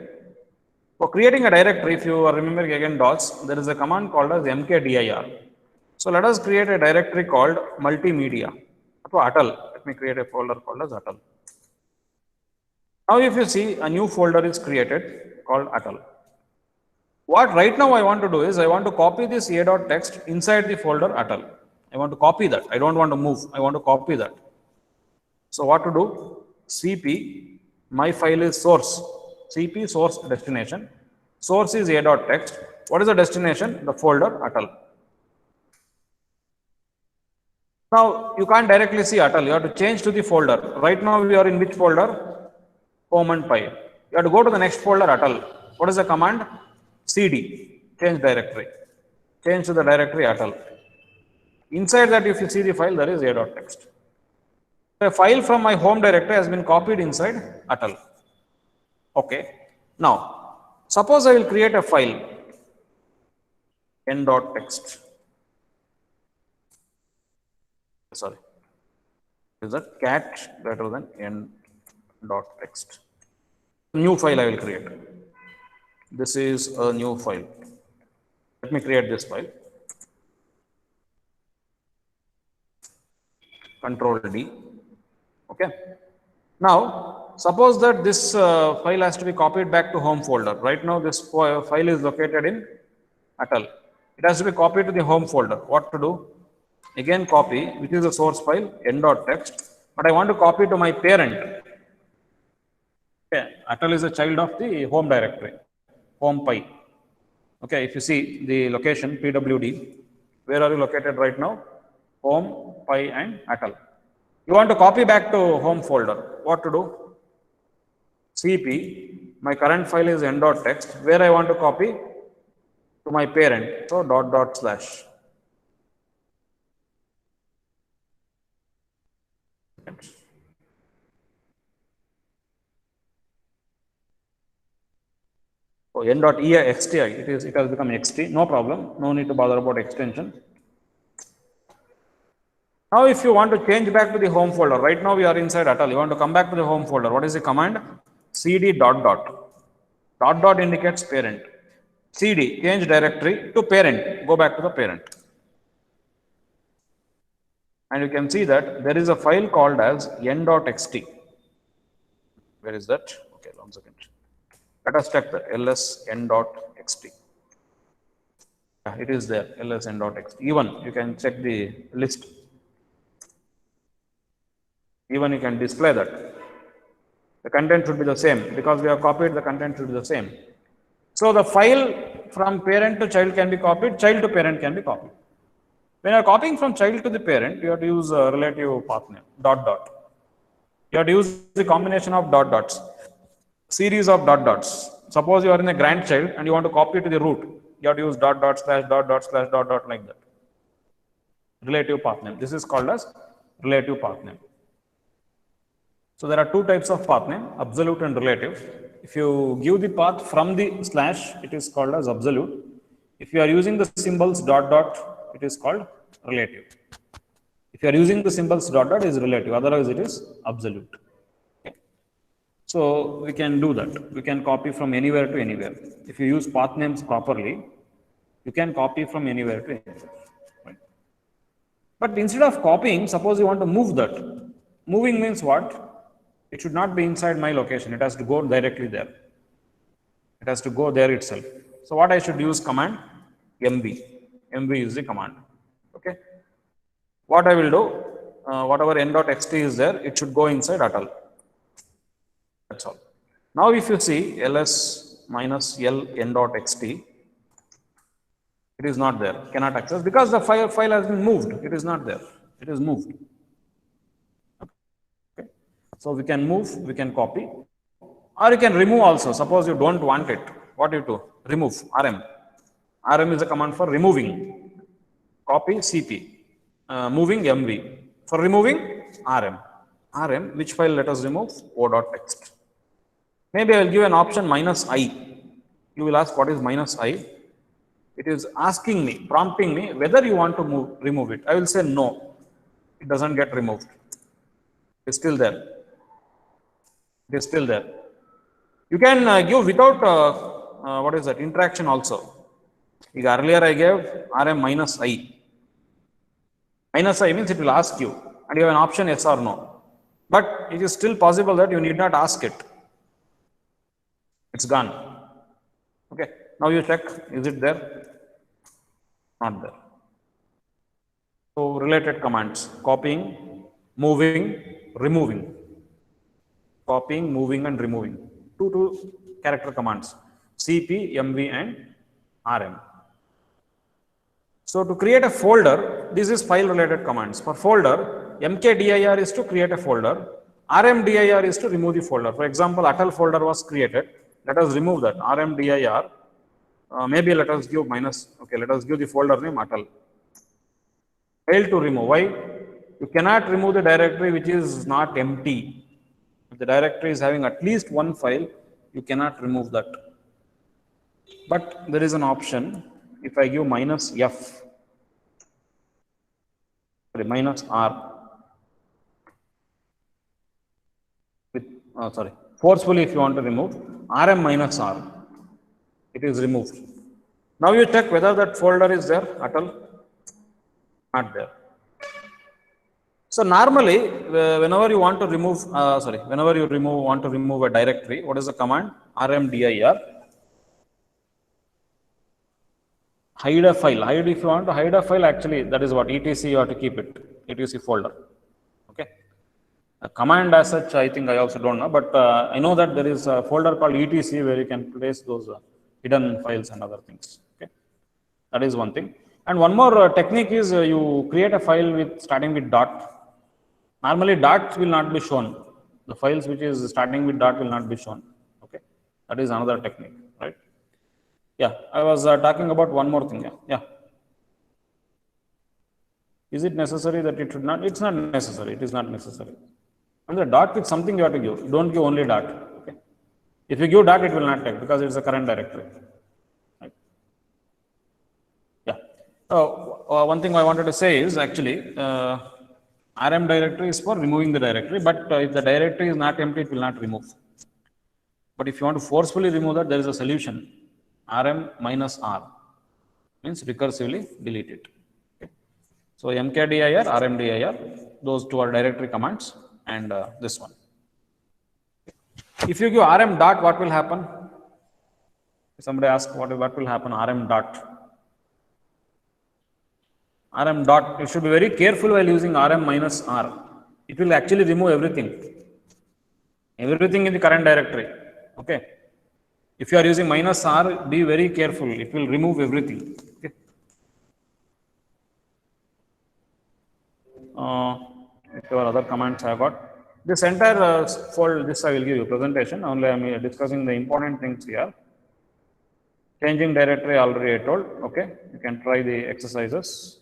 For creating a directory, if you are remembering again DOS, there is a command called as mkdir. So let us create a directory called multimedia. Atal. Let me create a folder called as Atal. Now if you see, a new folder is created called Atal. What right now I want to do is, I want to copy this a.text inside the folder Atal. I want to copy that. I don't want to move. I want to copy that. So what to do? CP, my file is source. CP source destination. Source is a.text. What is the destination? The folder Atal. Now you can't directly see Atal. You have to change to the folder. Right now we are in which folder? Home and Pi. You have to go to the next folder Atal. What is the command? CD. Change directory. Change to the directory Atal. Inside that, if you see the file, there is a.text. A file from my home directory has been copied inside Atal. Okay. Now, suppose I will create a file n.text. Sorry. Is that cat greater than n.text? New file I will create. This is a new file. Let me create this file. Control D. Okay. Now, suppose that this file has to be copied back to home folder. Right now, this file is located in Atal. It has to be copied to the home folder. What to do? Again, copy, which is the source file, n.text. But I want to copy to my parent. Okay. Atal is a child of the home directory, home Pi. Okay. If you see the location, pwd, where are you located right now? Home, Pi, and Atal. You want to copy back to home folder. What to do? CP, my current file is n.text, where I want to copy to my parent. So // So n.ext, it has become xt. No problem. No need to bother about extension. Now, if you want to change back to the home folder, right now we are inside Atal. You want to come back to the home folder. What is the command? CD dot dot. Dot dot indicates parent. CD, change directory to parent. Go back to the parent. And you can see that there is a file called as n.xt. Where is that? Okay, 1 second. Let us check that. lsn.xt. Yeah, it is there. lsn.xt. Even you can check the list. Even you can display that. The content should be the same because we have copied, the content should be the same. So the file from parent to child can be copied, child to parent can be copied. When you are copying from child to the parent, you have to use a relative path name, dot dot. You have to use the combination of dot dots, series of dot dots. Suppose you are in a grandchild and you want to copy to the root, you have to use dot dot slash dot dot slash dot dot like that. Relative path name. This is called as relative path name. So there are two types of path name, absolute and relative. If you give the path from the slash, it is called as absolute. If you are using the symbols dot dot, it is called relative. If you are using the symbols dot dot, it is relative. Otherwise, it is absolute. Okay. So we can do that. We can copy from anywhere to anywhere. If you use path names properly, you can copy from anywhere to anywhere. Right? But instead of copying, suppose you want to move that. Moving means what? It should not be inside my location. It has to go directly there. It has to go there itself. So what I should use command? MV. MV is the command. Okay. What I will do, whatever n.xt is there, it should go inside Atal. That's all. Now if you see ls minus l n.xt, it is not there, cannot access because the file has been moved. It is not there. It is moved. Okay. So we can move, we can copy, or you can remove also. Suppose you don't want it. What do you do? Remove, rm. Rm is a command for removing. Copy cp. Moving mv. For removing rm. Rm, which file let us remove? o.txt. Maybe I will give an option minus I. You will ask what is minus I. It is asking me, prompting me whether you want to remove it. I will say no. It doesn't get removed. It is still there. It is still there. You can give without what is that? Interaction also. Earlier I gave rm minus I. Minus I means it will ask you and you have an option yes or no. But it is still possible that you need not ask it. It's gone. Okay. Now you check, is it there? Not there. So related commands, copying, moving, removing. Copying, moving and removing. Two character commands, CP, MV and RM. So to create a folder, this is file related commands. For folder, mkdir is to create a folder. rmdir is to remove the folder. For example, Atal folder was created. Let us remove that. rmdir. Maybe let us give minus. Okay, let us give the folder name Atal. Fail to remove. Why? You cannot remove the directory which is not empty. If the directory is having at least one file, you cannot remove that. But there is an option. If I give minus f, sorry, minus r, with forcefully if you want to remove, rm minus r, it is removed. Now you check whether that folder is there, Atal, not there. So normally, whenever you want to remove, whenever you want to remove a directory, what is the command? rmdir. Hide a file. Hide if you want to hide a file, actually that is what etc you have to keep it, etc folder. Okay. A command as such, I think I also don't know, but I know that there is a folder called etc where you can place those hidden files and other things. Okay. That is one thing. And one more technique is you create a file with starting with dot. Normally dot will not be shown. The files which is starting with dot will not be shown. Okay. That is another technique, right? Yeah, I was talking about one more thing. Yeah. Is it necessary that it should not? It's not necessary. It is not necessary. And the dot with something you have to give. Don't give only dot. Okay. If you give dot, it will not take because it's a current directory. Right. Yeah. One thing I wanted to say is actually RM directory is for removing the directory, but if the directory is not empty, it will not remove. But if you want to forcefully remove that, there is a solution. RM minus R means recursively delete it. Okay. So mkdir, rmdir, those two are directory commands, and this one. If you give rm dot, what will happen? Somebody asked what will happen, rm dot. Rm dot, you should be very careful while using rm minus R. It will actually remove everything in the current directory. Okay. If you are using minus R, be very careful. It will remove everything. Okay. Whatever other commands I have got. This entire fold, this I will give you presentation. Only I am discussing the important things here. Changing directory already I told. Okay. You can try the exercises.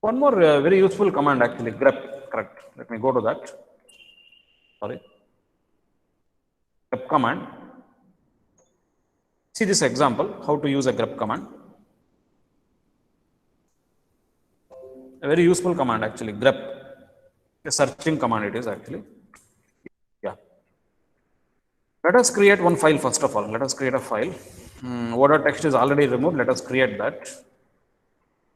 One more very useful command actually, grep, correct. Let me go to that. Sorry. Grep command. See this example, how to use a grep command. A very useful command actually, grep. A searching command it is actually. Yeah. Let us create one file first of all. Let us create a file. Text is already removed. Let us create that.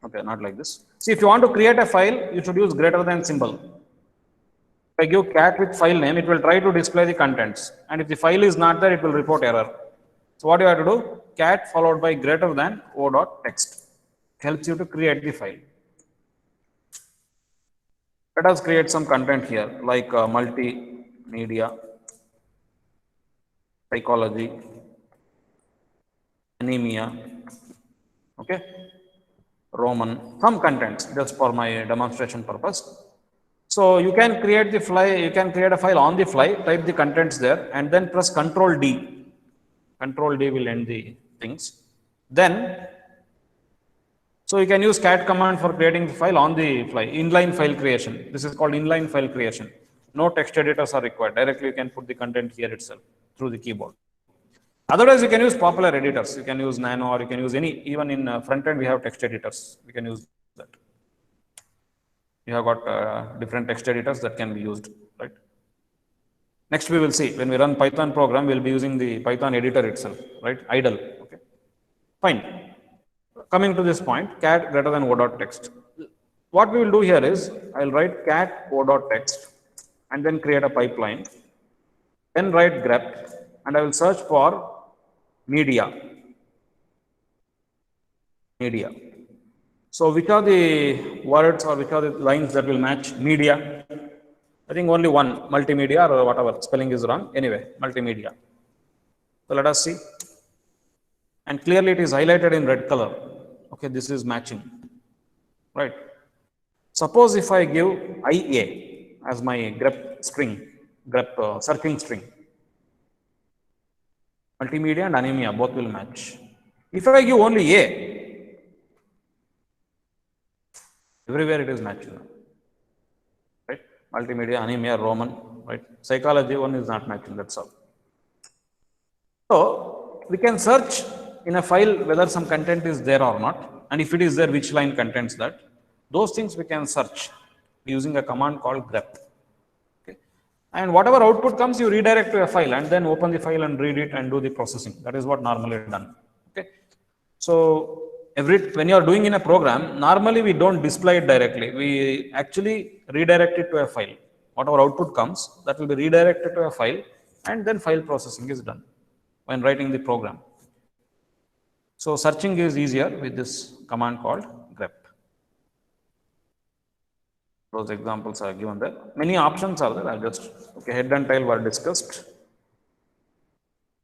Okay, not like this. See, if you want to create a file, you should use greater than symbol. If I give cat with file name, it will try to display the contents. And if the file is not there, it will report error. So what you have to do? Cat followed by greater than o.text. It helps you to create the file. Let us create some content here, like multimedia, psychology, anemia, okay, Roman, some contents just for my demonstration purpose. So you can create the file on the fly, type the contents there, and then press Control D. Control D will end the things. Then, so you can use cat command for creating the file on the fly, inline file creation. This is called inline file creation. No text editors are required. Directly you can put the content here itself through the keyboard. Otherwise, you can use popular editors. You can use Nano, or you can use any, even in front end, we have text editors. We can use that. You have got different text editors that can be used, right? Next, we will see when we run Python program, we'll be using the Python editor itself, right? Idle. Okay. Fine. Coming to this point, cat greater than o.text. What we will do here is, I'll write cat o.text and then create a pipeline. Then write grep, and I will search for media. So which are the words or which are the lines that will match media? I think only one, multimedia or whatever, spelling is wrong. Anyway, multimedia. So let us see. And clearly it is highlighted in red color. Okay, this is matching, right? Suppose if I give IA as my grep string, searching string, multimedia and anemia both will match. If I give only A, everywhere it is matching, right? Multimedia, anemia, Roman, right? Psychology one is not matching, that's all. So we can search in a file whether some content is there or not, and if it is there, which line contains that. Those things we can search using a command called grep. Okay. And whatever output comes, you redirect to a file and then open the file and read it and do the processing. That is what normally done. Okay. So when you are doing in a program, normally we don't display it directly. We actually redirect it to a file. Whatever output comes, that will be redirected to a file, and then file processing is done when writing the program. So searching is easier with this command called grep. Those examples are given there. Many options are there. I'll just, okay, head and tail were discussed.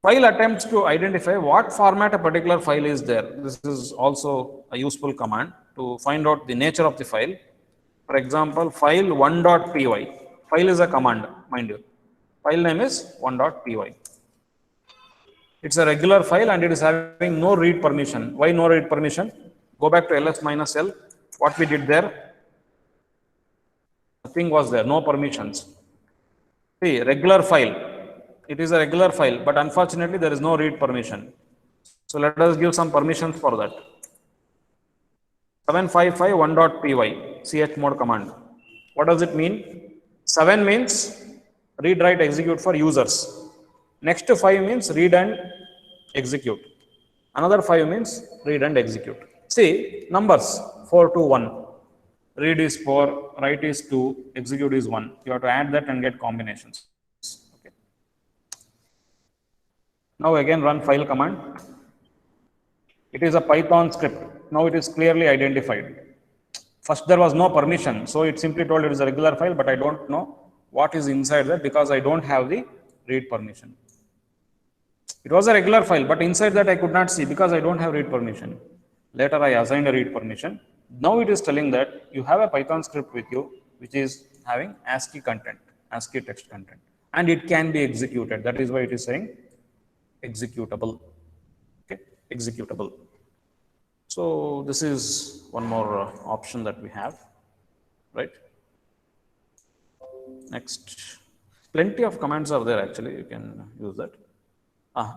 File attempts to identify what format a particular file is there. This is also a useful command to find out the nature of the file. For example, file 1.py. File is a command, mind you. File name is 1.py. It's a regular file and it is having no read permission. Why no read permission? Go back to ls-l. What we did there? Nothing was there, no permissions. See, regular file. It is a regular file, but unfortunately there is no read permission. So let us give some permissions for that. 755 1.py chmod command. What does it mean? 7 means read, write, execute for users. Next 5 means read and execute. Another 5 means read and execute. See, numbers 4 to 1. Read is 4, write is 2, execute is 1. You have to add that and get combinations. Okay. Now again run file command. It is a Python script. Now it is clearly identified. First there was no permission, so it simply told it is a regular file, but I don't know what is inside that because I don't have the read permission. It was a regular file, but inside that I could not see because I don't have read permission. Later I assigned a read permission. Now it is telling that you have a Python script with you, which is having ASCII content, ASCII text content, and it can be executed. That is why it is saying executable. Okay, executable. So this is one more option that we have, right? Next, plenty of commands are there actually, you can use that.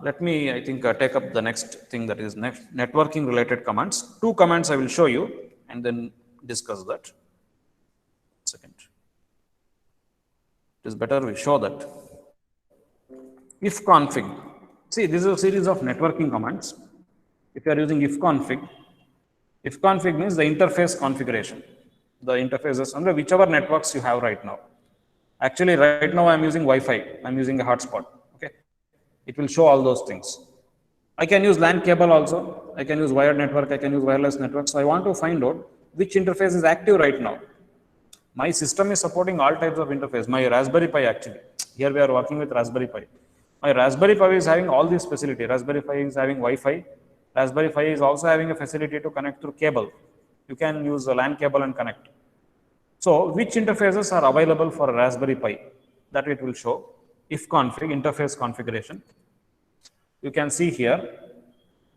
Let me, I think, take up the next thing, that is networking related commands. 2 commands I will show you and then discuss that. Second. It is better we show that. Ifconfig. See, this is a series of networking commands. If you are using ifconfig means the interface configuration. The interfaces under whichever networks you have right now. Actually, right now I am using Wi-Fi. I am using a hotspot. Okay, it will show all those things. I can use LAN cable also. I can use wired network. I can use wireless network. So I want to find out which interface is active right now. My system is supporting all types of interface. My Raspberry Pi actually. Here we are working with Raspberry Pi. My Raspberry Pi is having all these facility. Raspberry Pi is having Wi-Fi. Raspberry Pi is also having a facility to connect through cable. You can use a LAN cable and connect. So which interfaces are available for a Raspberry Pi? That it will show. Ifconfig, interface configuration. You can see here,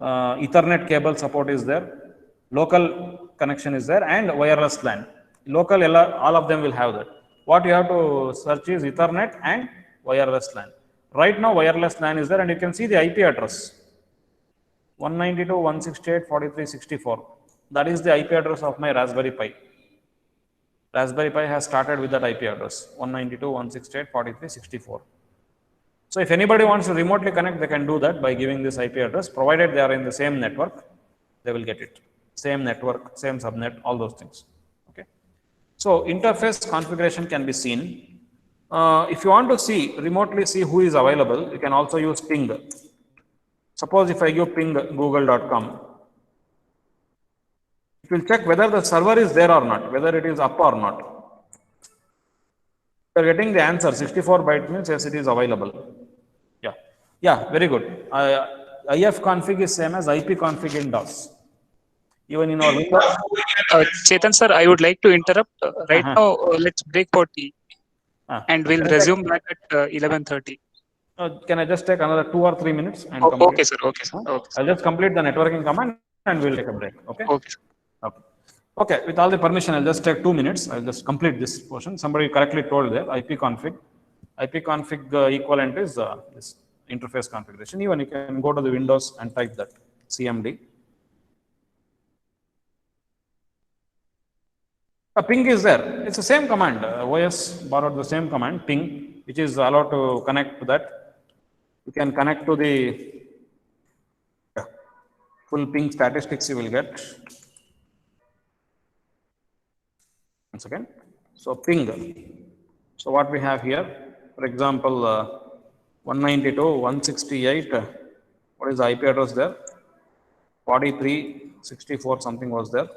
Ethernet cable support is there, local connection is there, and wireless LAN. Local, all of them will have that. What you have to search is Ethernet and wireless LAN. Right now, wireless LAN is there, and you can see the IP address. 192.168.43.64. That is the IP address of my Raspberry Pi. Raspberry Pi has started with that IP address, 192.168.43.64. So if anybody wants to remotely connect, they can do that by giving this IP address, provided they are in the same network, they will get it. Same network, same subnet, all those things. Okay. So interface configuration can be seen. If you want to remotely see who is available, you can also use ping. Suppose if I give ping google.com, it will check whether the server is there or not, whether it is up or not. You are getting the answer, 64 byte means yes, it is available. Yeah, very good. IFconfig is same as IPconfig in DOS. Even in our Windows. Chetan sir, I would like to interrupt. Right now, let's break for tea. And we'll resume back at 11:30. Can I just take another 2 or 3 minutes? And okay, sir. Okay, sir. Okay, I'll just complete the networking command and we'll take a break. Okay? Okay, sir. Okay, with all the permission, I'll just take 2 minutes. I'll just complete this portion. Somebody correctly told there, IPconfig. IPconfig equivalent is this interface configuration. Even you can go to the Windows and type that, CMD. A ping is there. It's the same command. OS borrowed the same command, ping, which is allowed to connect to that. You can connect to the full ping statistics you will get. Once again, so ping. So what we have here, for example, 192.168. What is the IP address there? 43.64 something was there.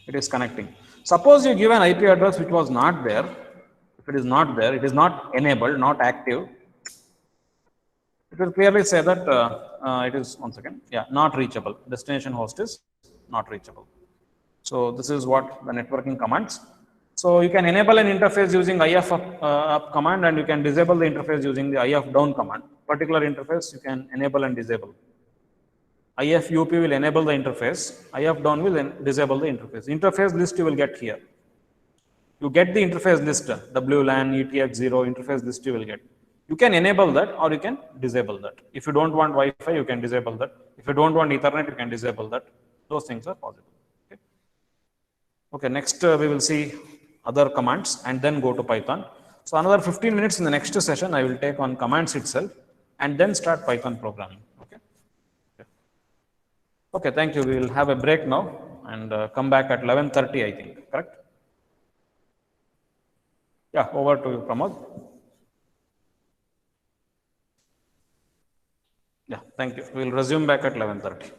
It is connecting. Suppose you give an IP address which was not there. If it is not there, it is not enabled, not active. It will clearly say that it is, once again, not reachable. Destination host is not reachable. So this is what the networking commands. So you can enable an interface using IF up command, and you can disable the interface using the IF down command. Particular interface you can enable and disable. IF UP will enable the interface. IF down will disable the interface. Interface list you will get here. You get the interface list, WLAN, ETX0 interface list you will get. You can enable that or you can disable that. If you don't want Wi-Fi, you can disable that. If you don't want Ethernet, you can disable that. Those things are possible. Okay. Okay, next we will see other commands and then go to Python. So another 15 minutes in the next session, I will take on commands itself and then start Python programming. Okay. Okay, thank you. We will have a break now and come back at 11:30, I think, correct? Yeah, over to you, Pramod. Yeah, thank you. We will resume back at 11:30.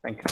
Thank you.